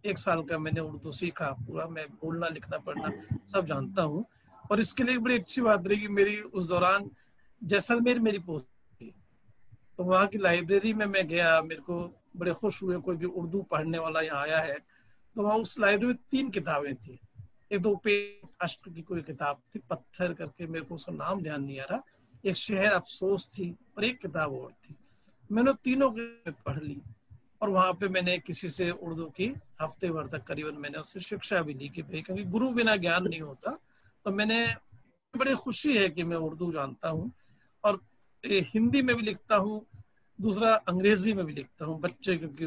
1 साल का मैंने उर्दू सीखा पूरा। मैं बोलना लिखना पढ़ना सब जानता हूँ। और इसके लिए बड़ी अच्छी बात रही कि मेरी उस दौरान जैसलमेर मेरी पोस्ट थी, तो वहाँ की लाइब्रेरी में मैं गया। मेरे को बड़े खुश हुए कोई भी उर्दू पढ़ने वाला यहाँ आया है। तो वहाँ उस लाइब्रेरी में 3 किताबें थी। एक तो अष्ट की कोई किताब थी, पत्थर करके, मेरे को उसका नाम ध्यान नहीं आ रहा। एक शहर अफसोस थी और एक किताब और थी। मैंने तीनों पढ़ ली। और वहाँ पे मैंने किसी से उर्दू की हफ्ते भर तक करीबन मैंने उससे शिक्षा भी ली कि भाई, क्योंकि गुरु बिना ज्ञान नहीं होता। तो मैंने, बड़ी खुशी है कि मैं उर्दू जानता हूँ और हिंदी में भी लिखता हूँ, दूसरा अंग्रेजी में भी लिखता हूँ। बच्चे क्योंकि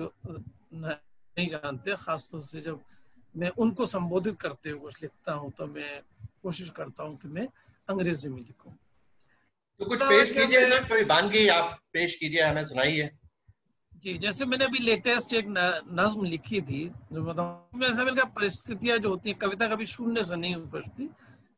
नहीं जानते, खासतौर से जब मैं उनको संबोधित करते हुए कुछ लिखता हूँ तो मैं कोशिश करता हूँ कि मैं अंग्रेजी में लिखूं। तो कुछ पेश कीजिए ना, कोई वानगी आप पेश कीजिए, हमें सुनाइए। जी, जैसे मैंने अभी लेटेस्ट एक नज्म लिखी थी, जो बताऊं, जैसे मैंने कहा परिस्थितियां जो होती है, कविता कभी शून्य से नहीं उपजती।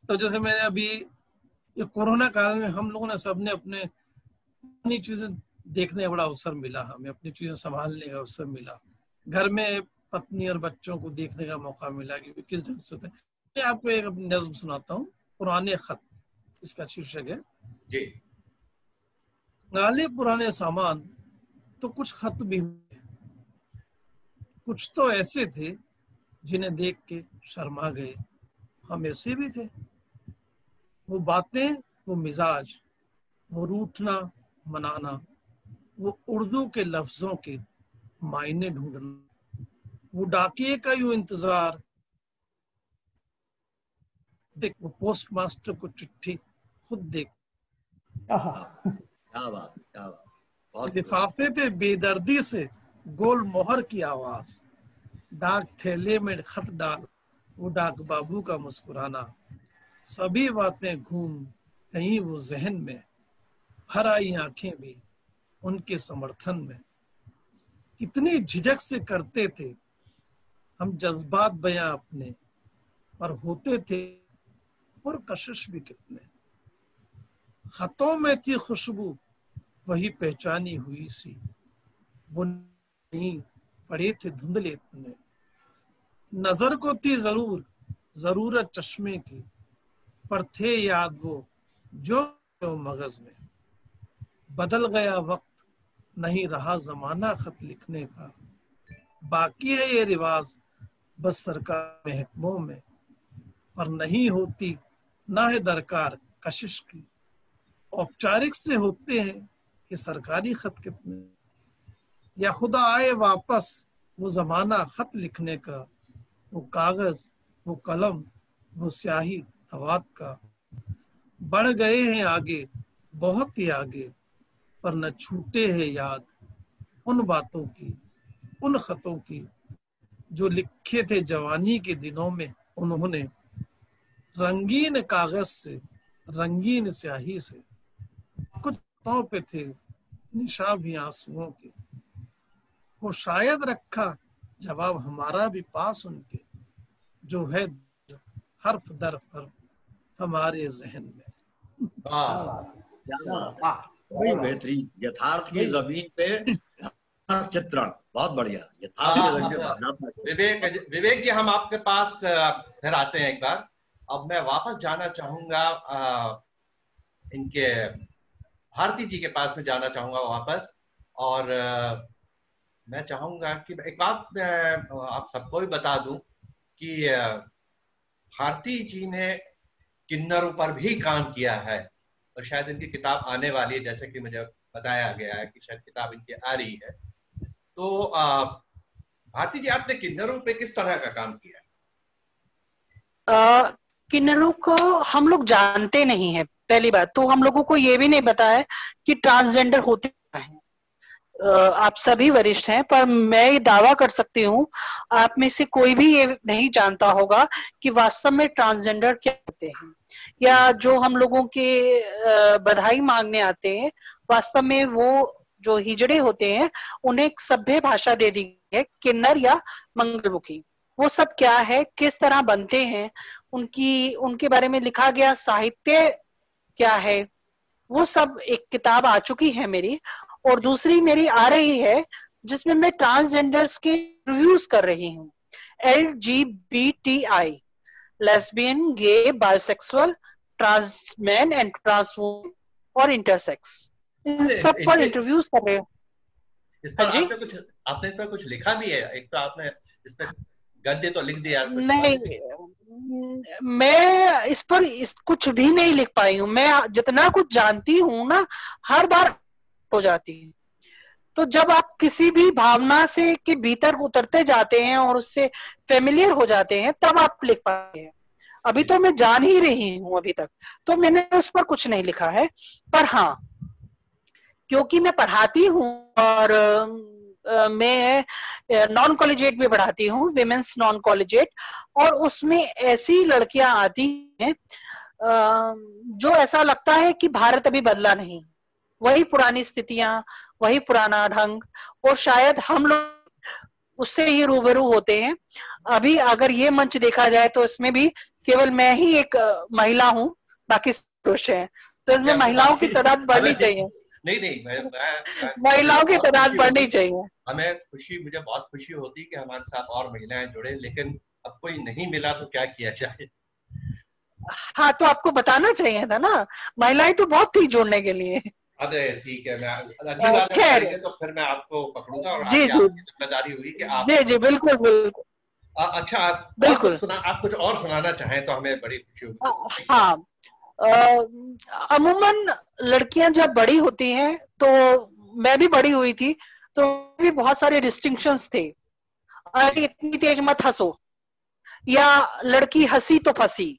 तो जैसे मैंने अभी ये कोरोना काल में हम लोगों ने सबने अपनी चीजें देखने का बड़ा अवसर मिला, हमें अपनी चीजें संभालने का अवसर मिला, घर में पत्नी और बच्चों को देखने का मौका मिला कि किस ढंग से होता है। मैं आपको एक अपनी नज्म सुनाता हूँ, पुराने खत इसका शीर्षक है जी। नाले पुराने सामान तो कुछ खत भी हुए, कुछ तो ऐसे थे जिन्हें देख के शर्मा गए, हम ऐसे भी थे। वो बातें, वो मिजाज, वो रूठना मनाना, वो उर्दू के लफ्जों के मायने ढूंढना, वो डाकिए का यूं इंतजार, देख वो पोस्ट मास्टर को चिट्ठी खुद देख, क्या बात, क्या बात। लिफाफे पे बेदर्दी से गोल मोहर की आवाज, डाक थैले में खत डाल, वो डाक बाबू का मुस्कुराना, सभी बातें घूम कहीं वो जहन में, भर आई आंखें भी उनके समर्थन में। कितनी झिझक से करते थे हम जज्बात बयां अपने, पर होते थे और कशिश भी कितने। खतों में थी खुशबू वही पहचानी हुई सी, वो नहीं पड़े थे धुंधले इतने। नजर को थी जरूर जरूरत चश्मे की, पर थे याद वो जो मगज में। बदल गया वक्त नहीं रहा जमाना खत लिखने का, बाकी है ये रिवाज बस सरकार महकमों में, पर नहीं होती ना है दरकार कशिश की। औपचारिक से होते हैं कि सरकारी खत कितने, या खुदा आए वापस वो जमाना खत लिखने का, वो कागज, वो कलम, वो स्याही हवात का। बढ़ गए हैं आगे बहुत ही आगे, पर न छूटे हैं याद उन बातों की, उन खतों की जो लिखे थे जवानी के दिनों में उन्होंने, रंगीन कागज से रंगीन स्याही से। कुछ खतों पे थे निशा भी आंसुओं के, वो शायद रखा जवाब हमारा भी पास उनके, जो है हर्फ दर हर्फ हमारे जहन में। बहुत बेहतरीन, यथार्थ की जमीन पे चित्रण बहुत बढ़िया, यथार्थ भावनात्मक। विवेक जी, हम आपके पास फिर आते हैं एक बार। अब मैं वापस जाना चाहूंगा इनके भारती जी के पास में जाना चाहूंगा वापस। और मैं चाहूंगा कि एक बात आप सबको भी बता दूं कि भारती जी ने किन्नरों पर भी काम किया है, और शायद इनकी किताब आने वाली है, जैसे कि मुझे बताया गया है कि शायद किताब इनकी आ रही है। तो भारती जी, आपने किन्नरों पे किस तरह का काम किया? किन्नरों को हम लोग जानते नहीं है, पहली बात तो। हम लोगों को ये भी नहीं पता है कि ट्रांसजेंडर होते हैं। आप सभी वरिष्ठ हैं, पर मैं ये दावा कर सकती हूँ आप में से कोई भी ये नहीं जानता होगा कि वास्तव में ट्रांसजेंडर क्या होते हैं, या जो हम लोगों के बधाई मांगने आते हैं, वास्तव में वो जो हिजड़े होते हैं उन्हें एक सभ्य भाषा दे दी है, किन्नर या मंगलमुखी। वो सब क्या है, किस तरह बनते हैं, उनके बारे में लिखा गया साहित्य क्या है, वो सब एक किताब आ चुकी है मेरी। और दूसरी मेरी आ रही है जिसमें मैं ट्रांसजेंडर्स के रिव्यूज कर रही हूँ। LGBTI, lesbian, gay, bisexual, transman and transwoman और इंटरसेक्स, इन सब पर इंटरव्यूज कर रहे हो। इस पर आपने इस पर कुछ लिखा भी है? एक तो आपने इस पर गद्य तो लिख दिया। नहीं, मैं इस पर कुछ भी नहीं लिख पाई हूँ। मैं जितना कुछ जानती हूँ ना, हर बार हो जाती है। तो जब आप किसी भी भावना से के भीतर उतरते जाते हैं और उससे फेमिलियर हो जाते हैं, तब आप लिख पाते हैं। अभी तो मैं जान ही रही हूँ अभी तक, तो मैंने उस पर कुछ नहीं लिखा है। पर हाँ, क्योंकि मैं पढ़ाती हूँ और मैं नॉन कॉलेजिएट भी पढ़ाती हूँ, विमेंस नॉन कॉलेजिएट, और उसमें ऐसी लड़कियां आती हैं जो ऐसा लगता है कि भारत अभी बदला नहीं, वही पुरानी स्थितियां, वही पुराना ढंग, और शायद हम लोग उससे ही रूबरू होते हैं। अभी अगर ये मंच देखा जाए तो इसमें भी केवल मैं ही एक महिला हूँ, बाकी पुरुष हैं, तो इसमें महिलाओं की तादाद बढ़नी चाहिए। नहीं, महिलाओं की तादाद बढ़नी चाहिए। मुझे बहुत खुशी होती कि हमारे साथ और महिलाएं जुड़े, लेकिन अब कोई नहीं मिला तो क्या किया जाए। हाँ, तो आपको बताना चाहिए था ना, महिलाएं तो बहुत थी जोड़ने के लिए। अरे ठीक है, मैं अगली बार तो फिर मैं आपको पकड़ूंगा और जी जी, जिम्मेदारी हुई कि आप। जी जी, बिल्कुल बिल्कुल। अच्छा, बिल्कुल, आप कुछ और सुनाना चाहें तो हमें बड़ी खुशी होगी। हाँ, अमूमन लड़कियां जब बड़ी होती हैं, तो मैं भी बड़ी हुई थी, तो भी बहुत सारे रिस्ट्रिक्शंस थे। अरे इतनी तेज मत हंसो, या लड़की हंसी तो फंसी,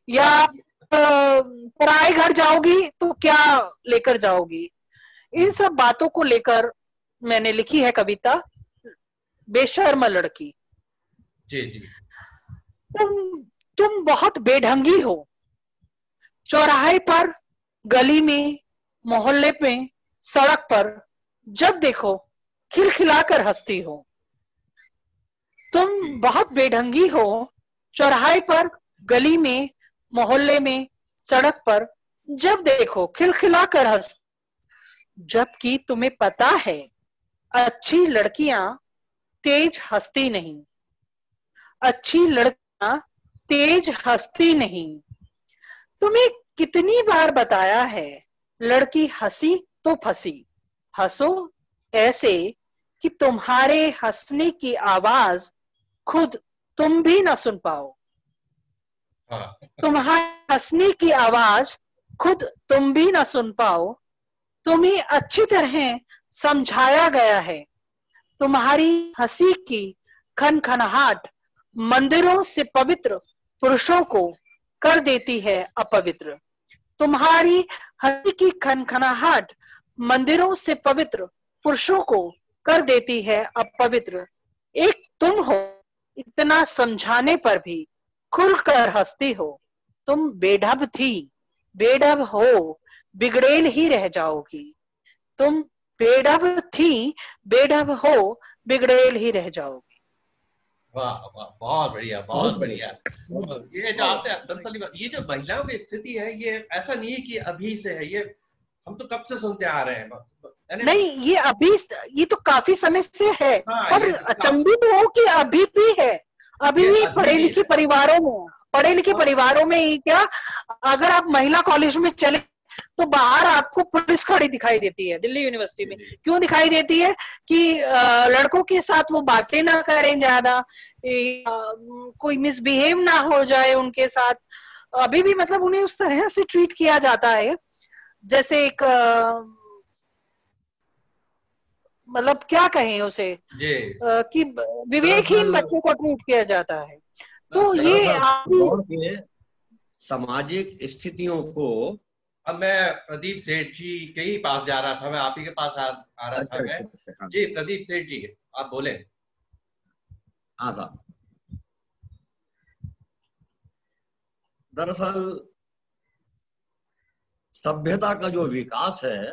या पराए घर जाओगी तो क्या लेकर जाओगी। इन सब बातों को लेकर मैंने लिखी है कविता, बेशर्म लड़की। जी जी। तुम बहुत बेढंगी हो, चौराहे पर, गली में, मोहल्ले में, सड़क पर, जब देखो खिलखिलाकर हंसती हो। तुम बहुत बेढंगी हो, चौराहे पर, गली में, मोहल्ले में, सड़क पर, जब देखो खिलखिलाकर हंस। जबकि तुम्हें पता है अच्छी लड़कियां तेज हंसती नहीं, अच्छी लड़कियां तेज हंसती नहीं। तुम्हें कितनी बार बताया है, लड़की हंसी तो फंसी। हंसो ऐसे कि तुम्हारे हंसने की आवाज खुद तुम भी ना सुन पाओ। तुम्हारी हंसने की आवाज खुद तुम भी ना सुन पाओ। तुम्हें अच्छी तरह समझाया गया है, तुम्हारी हंसी की खनखनाहट मंदिरों से पवित्र पुरुषों को कर देती है अपवित्र। तुम्हारी हंसी की खनखनाहट मंदिरों से पवित्र पुरुषों को कर देती है अपवित्र। एक तुम हो, इतना समझाने पर भी खुलकर हंसती हो। तुम बेढब थी, बेढब हो, बिगड़ेल ही रह जाओगी। तुम बेढब थी, बेढब हो, बिगड़ेल ही रह जाओगी। वाह वाह, बहुत बढ़िया, बहुत बढ़िया। ये जो आपने दरअसल ये जो महिलाओं की स्थिति है, ये ऐसा नहीं है कि अभी से है, ये हम तो कब से सुनते आ रहे हैं। नहीं, ये तो काफी समय से है, हाँ, पर अचंभित हो कि अभी भी है, अभी भी पढ़े लिखे परिवारों में ही क्या, अगर आप महिला कॉलेज में चले तो बाहर आपको पुलिस खड़ी दिखाई देती है दिल्ली यूनिवर्सिटी में। क्यों दिखाई देती है? कि लड़कों के साथ वो बातें ना करें ज्यादा, कोई मिसबिहेव ना हो जाए उनके साथ। अभी भी मतलब उन्हें उस तरह से ट्रीट किया जाता है जैसे एक मतलब क्या कहें उसे कि विवेकहीन बच्चों को ट्रीट किया जाता है। तो ये के सामाजिक स्थितियों को, अब मैं प्रदीप सेठ जी के ही पास जा रहा था, मैं आप ही के पास आ रहा था मैं। जी प्रदीप सेठ जी, आप बोले। हाँ साहब, दरअसल सभ्यता का जो विकास है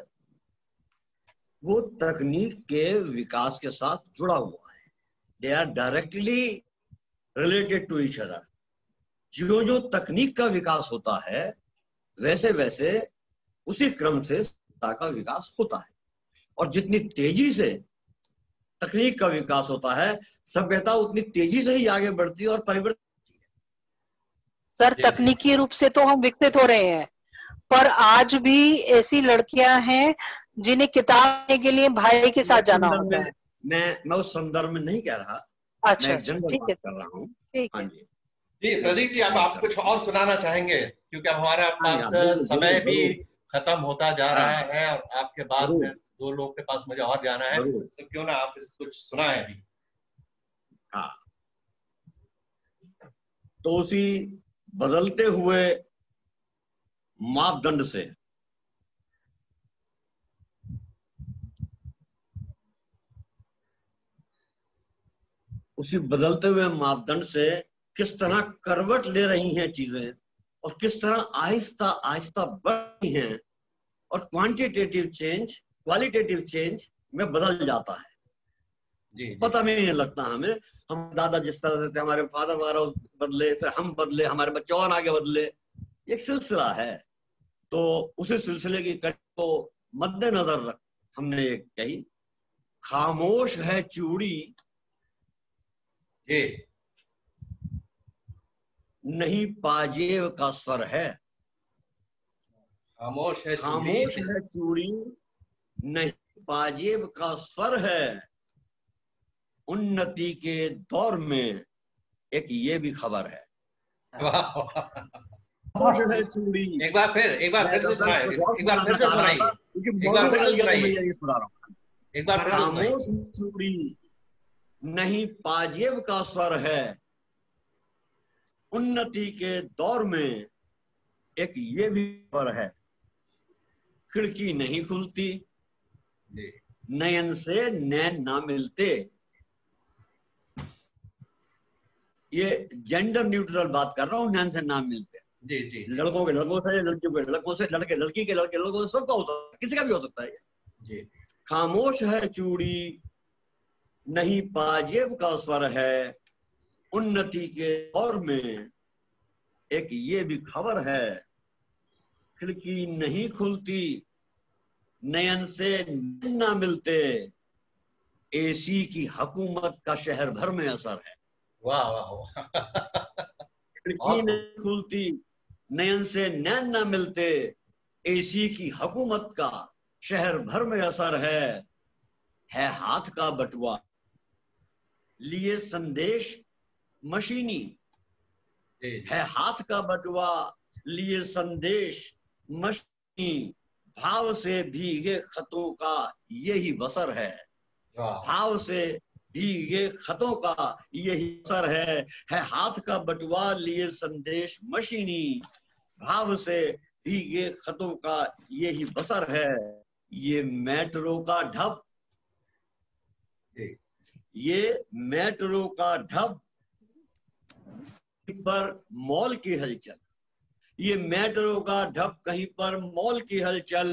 वो तकनीक के विकास के साथ जुड़ा हुआ है। They are directly related to each other. जो जो तकनीक का विकास होता है वैसे वैसे उसी क्रम से सभ्यता का विकास होता है, और जितनी तेजी से तकनीक का विकास होता है सभ्यता उतनी तेजी से ही आगे बढ़ती है और परिवर्तित होती है। सर, तकनीकी रूप से तो हम विकसित हो रहे हैं, पर आज भी ऐसी लड़कियां हैं जिन्हें किताब पढ़ने के लिए भाई के साथ जाना होता है। मैं उस संदर्भ में नहीं कह रहा। अच्छा, मैं जनरल बात कर रहा हूँ। हाँ जी जी प्रदीप जी, अब आप कुछ और सुनाना चाहेंगे क्योंकि अब हमारे पास समय भी खत्म होता जा रहा है और आपके बाद में 2 लोग के पास मुझे और जाना है, तो क्यों ना आप कुछ सुनाएं अभी। हाँ, तो उसी बदलते हुए मापदंड से किस तरह करवट ले रही हैं चीजें और किस तरह आहिस्ता आहिस्ता बढ़ रही हैं, और क्वांटिटेटिव चेंज क्वालिटेटिव चेंज में बदल जाता है। जी, पता नहीं लगता हमें। हम दादा जिस तरह से थे, हमारे फादर वगैरह बदले, फिर हम बदले, हमारे बच्चे और आगे बदले, एक सिलसिला है। तो उसी सिलसिले की कड़ी को मद्देनजर रख हमने एक कही, खामोश है चूड़ी नहीं पाजेब का स्वर है। खामोश है चूड़ी नहीं पाजेब का स्वर है। उन्नति के दौर में एक ये भी खबर है। खामोश है चूड़ी। एक बार फिर से सुनाइए। खामोश चूड़ी नहीं पाजेब का स्वर है। उन्नति के दौर में एक ये भी खबर है। खिड़की नहीं खुलती, नयन से नैन ना मिलते। ये जेंडर न्यूट्रल बात कर रहा हूँ, नैन से ना मिलते। जी लड़कों के लड़कों से, लड़कियों के लड़कों से, लड़के लड़की के लड़के लड़कों से, सबका हो सकता है, किसी का भी हो सकता है जी। खामोश है चूड़ी नहीं पाजेब का स्वर है। उन्नति के दौर में एक ये भी खबर है। खिड़की नहीं खुलती, नयन से ना मिलते। एसी की हुकूमत का शहर भर में असर है। वाह वाह वाह। खिड़की नहीं खुलती, नयन से नैन ना मिलते। एसी की हुकूमत का शहर भर में असर है हाथ का बटुआ लिए संदेश मशीनी। है हाथ का बटुआ लिए संदेश मशीनी। भाव से भीगे खतों का यही बसर है। भाव से भीगे खतों का यही असर है हाथ का बटुआ लिए संदेश मशीनी। भाव से भीगे खतों का यही बसर है। ये मेट्रो का ढब, ये मेट्रो का ढब पर मॉल की हलचल। ये मेट्रो का ढब कहीं पर मॉल की हलचल।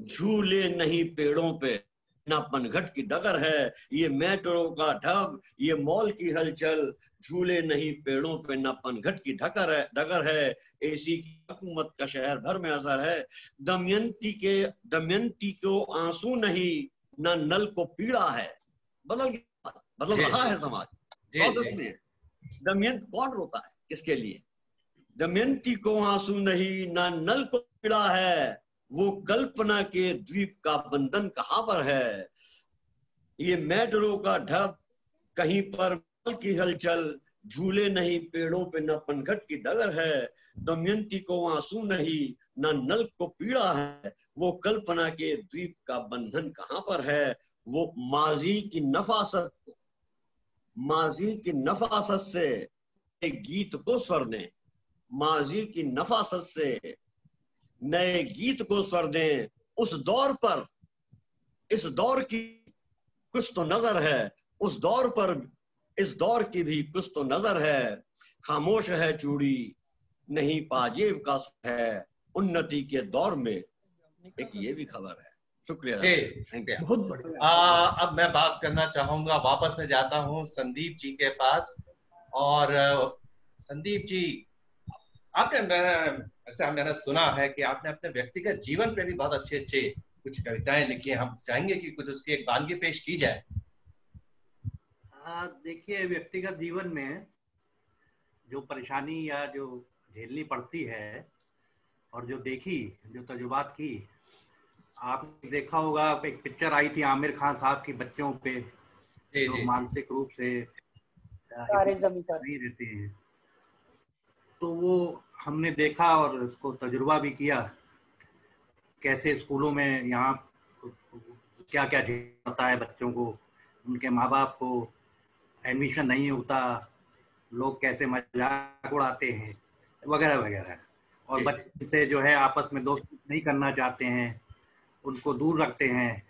झूले नहीं पेड़ों पे, ना पनघट की डगर है, ये मेट्रो का ढब, ये मॉल की हलचल, झूले नहीं पेड़ों पे ना पनघट की डगर है, एसी की हुकूमत का शहर भर में असर है, दमयंती को आंसू नहीं ना नल को पीड़ा है। बदल रहा है समाज, प्रोसेस में है। दमयंत कौन रोता है, किसके लिए? दमयंती को आंसू नहीं ना नल को पीड़ा है, वो कल्पना के द्वीप का बंधन कहाँ पर है, ये मेट्रो का ढब, कहीं पर मॉल की हलचल, झूले नहीं पेड़ों पे न पनघट की डगर है, दमयंती को आंसू नहीं न नल को पीड़ा है, वो कल्पना के द्वीप का बंधन कहाँ पर है, वो माजी की नफासत से एक गीत को स्वर दें, माजी की नफासत से नए गीत को स्वर दें, उस दौर पर इस दौर की कुछ तो नजर है, उस दौर पर इस दौर की भी कुछ तो नजर है, खामोश है चूड़ी नहीं पाजेब का है, उन्नति के दौर में एक ये भी खबर है। शुक्रिया, बहुत बढ़िया। अब मैं बात करना चाहूंगा, वापस मैं जाता हूँ संदीप जी के पास। और संदीप जी, मैंने सुना है कि आपने अपने व्यक्तिगत जीवन पे भी बहुत अच्छे अच्छे कुछ कविताएं लिखी हैं। हम चाहेंगे कि कुछ उसकी एक वानगी पेश की जाए। देखिए, व्यक्तिगत जीवन में जो परेशानी या जो झेलनी पड़ती है और जो तजुर्बात की, आपने देखा होगा एक पिक्चर आई थी आमिर खान साहब की बच्चों पे, जो मानसिक रूप से नहीं रहते हैं, तो वो हमने देखा और उसको तजुर्बा भी किया, कैसे स्कूलों में यहाँ क्या क्या होता है बच्चों को, उनके माँ बाप को एडमिशन नहीं होता, लोग कैसे मजाक उड़ाते हैं वगैरह वगैरह, और बच्चे से जो है आपस में दोस्ती नहीं करना चाहते हैं, उनको दूर रखते हैं।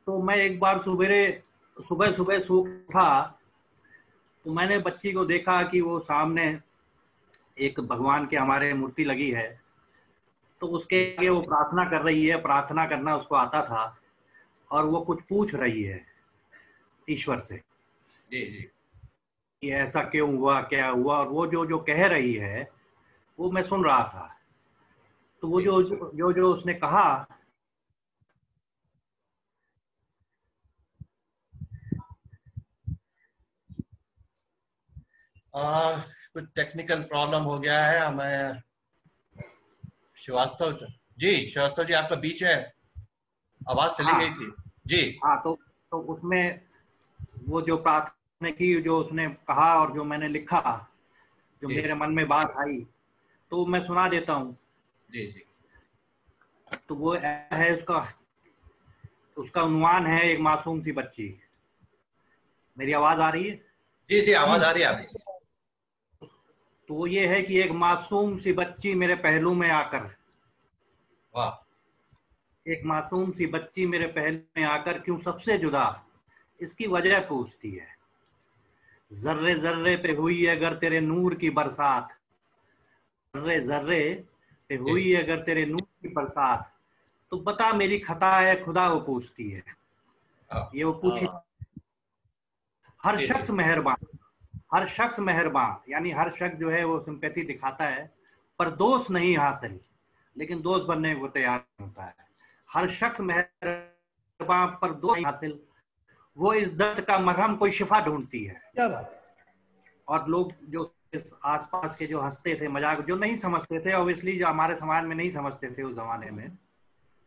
तो मैं एक बार सुबह सो उठा तो मैंने बच्ची को देखा कि वो सामने एक भगवान के हमारे मूर्ति लगी है, तो उसके आगे वो प्रार्थना कर रही है, प्रार्थना करना उसको आता था, और वो कुछ पूछ रही है ईश्वर से कि ऐसा क्यों हुआ, क्या हुआ, और वो जो कह रही है वो मैं सुन रहा था। तो वो जो उसने कहा, कुछ टेक्निकल प्रॉब्लम हो गया है हमें। श्रीवास्तव जी आपका बीच है, आवाज चली गई थी जी। हाँ, तो उसमें वो जो प्रार्थना की, जो उसने कहा और जो मैंने लिखा, जो मेरे मन में बात आई, तो मैं सुना देता हूँ। जी। तो वो है उसका उन्वान है एक मासूम सी बच्ची। मेरी आवाज आ रही है? जी आवाज आ रही है आपकी। तो वो ये है कि एक मासूम सी बच्ची मेरे पहलू में आकर, वाह, एक मासूम सी बच्ची मेरे पहलू में आकर क्यों सबसे जुदा इसकी वजह पूछती है, जर्रे जर्रे पे हुई अगर तेरे नूर की बरसात, जर्रे जर्रे पे हुई अगर तेरे नूर की बरसात, तो बता मेरी खता है खुदा, वो पूछती है। ये वो पूछी। हर शख्स मेहरबान, यानी हर शख्स जो है वो सिंपैथी दिखाता है, पर दोस्त नहीं हासिल, लेकिन दोस्त बनने को तैयार होता है। हर शख्स मेहरबान पर दोस्त नहीं हासिल, वो इस दर्द का मरहम कोई शिफा ढूंढती है। क्या बात। और लोग जो इस आसपास के जो हंसते थे, मजाक जो नहीं समझते थे, ऑब्वियसली जो हमारे समाज में नहीं समझते थे उस जमाने में,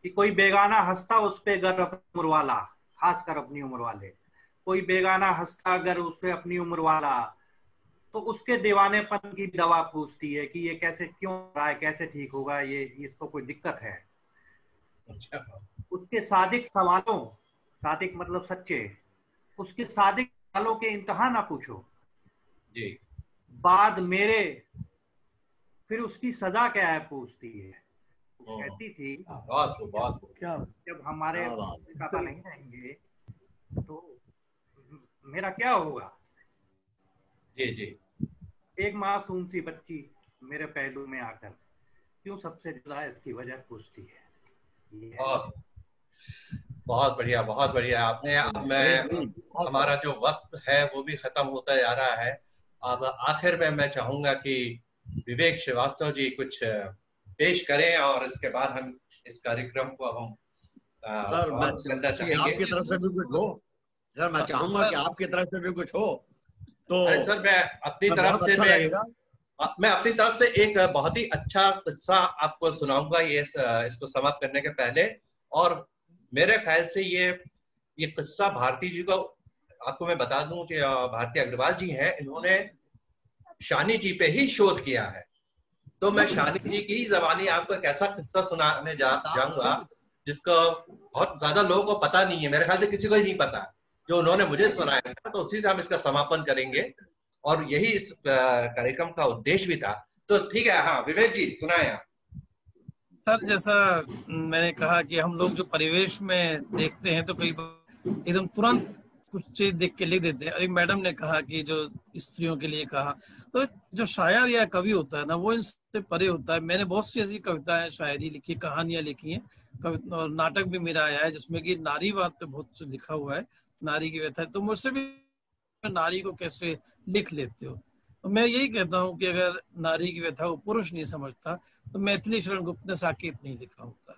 कि कोई बेगाना हंसता उस पे अगर अपनी उम्र वाला, खासकर अपनी उम्र वाले, कोई बेगाना हंसता अगर उस पे अपनी उम्र वाला, तो उसके दीवानेपन की दवा पूछती है कि ये कैसे क्यों रहा है, कैसे ठीक होगा, ये इसको कोई दिक्कत है। उसके सादिक सवालों, सादिक मतलब सच्चे, उसके सादिक सवालों के इंतहा ना पूछो जी। बाद मेरे फिर उसकी सजा क्या है पूछती है। वो कहती थी जब हमारे पापा नहीं रहेंगे तो मेरा क्या होगा। जी। एक मासूम सी बच्ची मेरे पहलू में आकर क्यों सबसे जुदा इसकी वजह पूछती है। बहुत बढ़िया, बहुत बढ़िया आपने। अब मैं, हमारा जो वक्त है वो भी खत्म होता जा रहा है। अब आखिर में मैं चाहूंगा कि विवेक श्रीवास्तव जी कुछ पेश करें और इसके बाद हम इस कार्यक्रम को हम सर मैं आपकी तरफ से भी कुछ हो। सर मैं चाहूंगा कि आपकी तरफ से भी कुछ हो तो। अरे सर, मैं अपनी तरफ से मैं अपनी तरफ से एक बहुत ही अच्छा किस्सा आपको सुनाऊंगा ये इसको समाप्त करने के पहले। और मेरे ख्याल से ये किस्सा भारती जी को, आपको मैं बता दूं कि भारती अग्रवाल जी हैं, इन्होंने शानी जी पे ही शोध किया है। तो मैं शानी जी की जबानी आपको एक ऐसा किस्सा सुनाने जाऊंगा जिसका बहुत ज्यादा लोगों को पता नहीं है, मेरे ख्याल से किसी को ही नहीं पता, जो उन्होंने मुझे सुनाया था। तो उसी से हम इसका समापन करेंगे और यही इस कार्यक्रम का उद्देश्य भी था। तो ठीक है, हाँ विवेक जी सुनाए आप। सर जैसा मैंने कहा कि हम लोग जो परिवेश में देखते हैं तो कई बार एकदम तुरंत कुछ चीज देख के लिख देते हैं। अभी मैडम ने कहा कि जो स्त्रियों के लिए कहा, तो जो शायर या कवि होता है ना वो इनसे परे होता है। मैंने बहुत सी ऐसी कविताएं, शायरी लिखी, कहानियां लिखी हैं, और नाटक भी मेरा आया है जिसमें कि नारीवाद पे बहुत कुछ लिखा हुआ है, नारी की व्यथा। तो मुझसे भी नारी को कैसे लिख लेते हो। तो मैं यही कहता हूँ कि अगर नारी की व्यथा को पुरुष नहीं समझता तो मैथिली शरण गुप्त ने साकेत नहीं लिखा होता।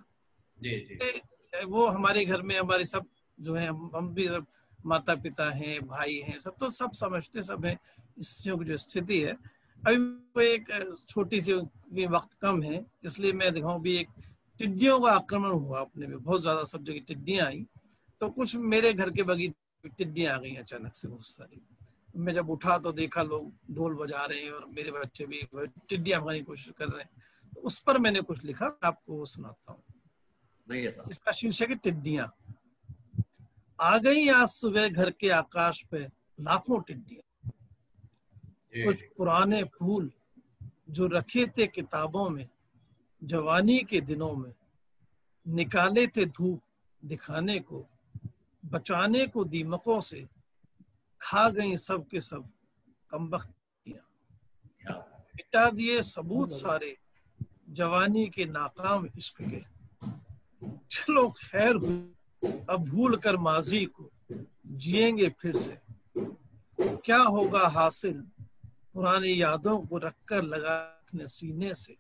जी जी। वो हमारे घर में हमारे सब जो है, हम भी सब माता पिता हैं, भाई हैं, सब तो सब समझते सब है स्त्रियों की जो स्थिति है। अभी वो एक छोटी सी वक्त कम है इसलिए मैं दिखाऊं भी, एक टिड्डियों का आक्रमण हुआ अपने में, बहुत ज्यादा सब जगह टिड्डियां आई। तो कुछ मेरे घर के बगीचे टिड्डियां आ गई अचानक से बहुत सारी। मैं जब उठा तो देखा लोग ढोल बजा रहे हैं और मेरे बच्चे भी टिड्डियां भगाने की कोशिश कर रहे हैं। तो उस पर मैंने कुछ लिखा, आपको वो सुनाता हूँ। इसका शीर्षक है टिड्डियां। आ गई आज सुबह घर के आकाश पे लाखों टिड्डियां, कुछ पुराने फूल जो रखे थे किताबों में, जवानी के दिनों में निकाले थे धूप दिखाने को, बचाने को दीमकों से खा गई सब के सब कमबख्तियां, मिटा दिए सबूत सारे जवानी के नाकाम इश्क के। चलो खैर हुई अब भूल कर माजी को जिएंगे फिर से, क्या होगा हासिल पुरानी यादों को रखकर लगाने सीने से।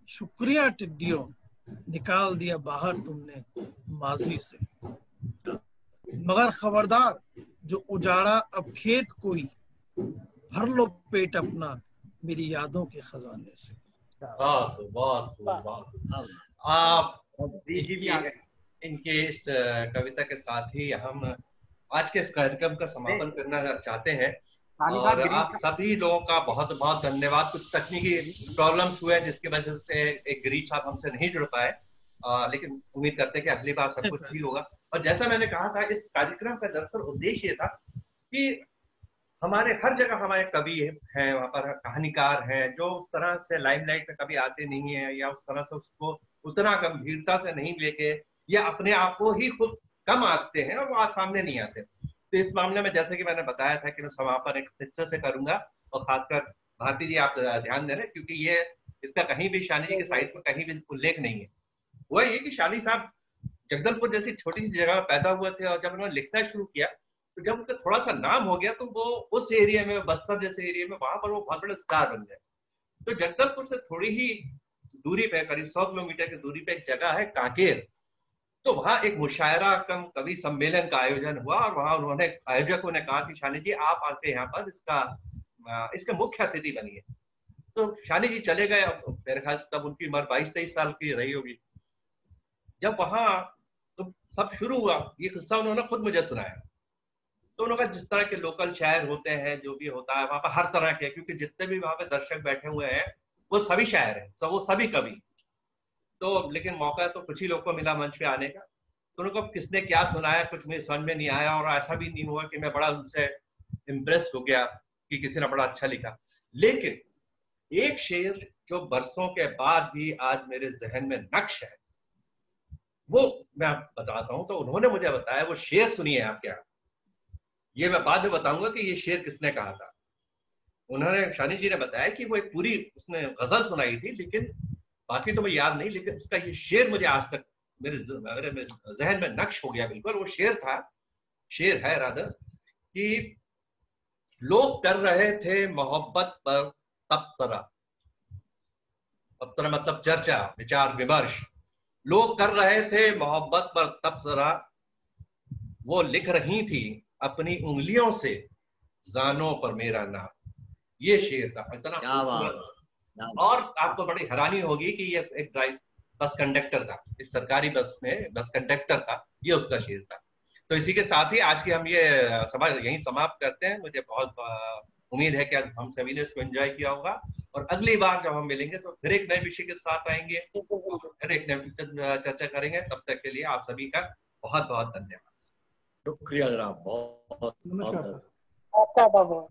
शुक्रिया टिड्डियों निकाल दिया बाहर तुमने माजी से, मगर खबरदार जो उजाड़ा अब खेत कोई, भर लो पेट अपना मेरी यादों के खजाने से। आप इनके इस कविता के साथ ही हम आज के इस कार्यक्रम का समापन करना चाहते हैं। और आप सभी लोगों का बहुत बहुत धन्यवाद। कुछ तकनीकी प्रॉब्लम्स हुए जिसकी वजह से एक गिरीश साहब हमसे नहीं जुड़ पाए, लेकिन उम्मीद करते हैं कि अगली बार सब कुछ ठीक होगा। और जैसा मैंने कहा था, इस कार्यक्रम का दरअसल उद्देश्य था कि हमारे हर जगह हमारे कवि हैं, वहाँ पर कहानीकार हैं जो उस तरह से लाइमलाइट में कभी आते नहीं है, या उस तरह से उसको उतना गंभीरता से नहीं लेके, या अपने आप को ही खुद कम आंकते हैं और वो आज सामने नहीं आते। तो इस मामले में जैसे कि मैंने बताया था कि मैं समापन एक हिस्से से करूंगा, और खासकर भारती जी आप ध्यान दे रहे हैं क्योंकि ये इसका कहीं भी शानी जी के साहित्य में कहीं भी उल्लेख नहीं है। वो ये कि शानी साहब जगदलपुर जैसी छोटी सी जगह में पैदा हुए थे, और जब उन्होंने लिखना शुरू किया तो जब उनका थोड़ा सा नाम हो गया तो वो उस एरिया में, बस्तर जैसे एरिया में, वहां पर वो बहुत बड़े स्टार बन गए। तो जगदलपुर से थोड़ी ही दूरी पे, करीब 100 किलोमीटर की दूरी पे एक जगह है कांकेर। तो वहां एक मुशायरा कम कवि सम्मेलन का आयोजन हुआ, और वहां उन्होंने, आयोजकों ने कहा कि शानी जी आप आके यहाँ पर इसके मुख्य अतिथि बनिए। तो शानी जी चले गए। मेरे ख्याल से तब उनकी उम्र 22-23 साल की रही होगी। जब वहां तो सब शुरू हुआ, ये किस्सा उन्होंने खुद मुझे सुनाया। तो उन्होंने कहा जिस तरह के लोकल शायर होते हैं, जो भी होता है वहां पर हर तरह के, क्योंकि जितने भी वहां पे दर्शक बैठे हुए हैं वो सभी शायर हैं, वो सभी कवि। तो लेकिन मौका तो कुछ ही लोग को मिला मंच पे आने का। तो उनको किसने क्या सुनाया कुछ मुझे समझ में नहीं आया, और ऐसा भी नहीं हुआ कि मैं बड़ा उनसे इम्प्रेस हो गया कि किसी ने बड़ा अच्छा लिखा। लेकिन एक शेर जो बरसों के बाद भी आज मेरे जहन में नक्श है, वो मैं बताता हूं। तो उन्होंने मुझे बताया, वो शेर सुनिए आप क्या, ये मैं बाद में बताऊंगा कि ये शेर किसने कहा था। उन्होंने, शानी जी ने बताया कि वो एक पूरी उसने गजल सुनाई थी, लेकिन बाकी तो मुझे याद नहीं, लेकिन उसका ये शेर मुझे आज तक मेरे जहन में नक्श हो गया बिल्कुल। वो शेर है रादर, कि लोग कर रहे थे मोहब्बत पर तबसरा। तबसरा मतलब चर्चा, विचार विमर्श। लोग कर रहे थे मोहब्बत पर तबसरा, वो लिख रही थी अपनी उंगलियों से जानों पर मेरा नाम। ये शेर था, इतना खूबसूरत। और आपको बड़ी हैरानी होगी कि ये एक बस कंडक्टर था, इस सरकारी बस में बस कंडक्टर था, ये उसका शेर था। तो इसी के साथ ही आज की हम ये सभा यहीं समाप्त करते हैं। मुझे बहुत उम्मीद है कि हम सभी ने इसको एंजॉय किया होगा, और अगली बार जब हम मिलेंगे तो फिर एक नए विषय के साथ आएंगे, फिर एक नए चर्चा करेंगे। तब तक के लिए आप सभी का बहुत बहुत धन्यवाद। शुक्रिया जनाब, बहुत आपका बहुत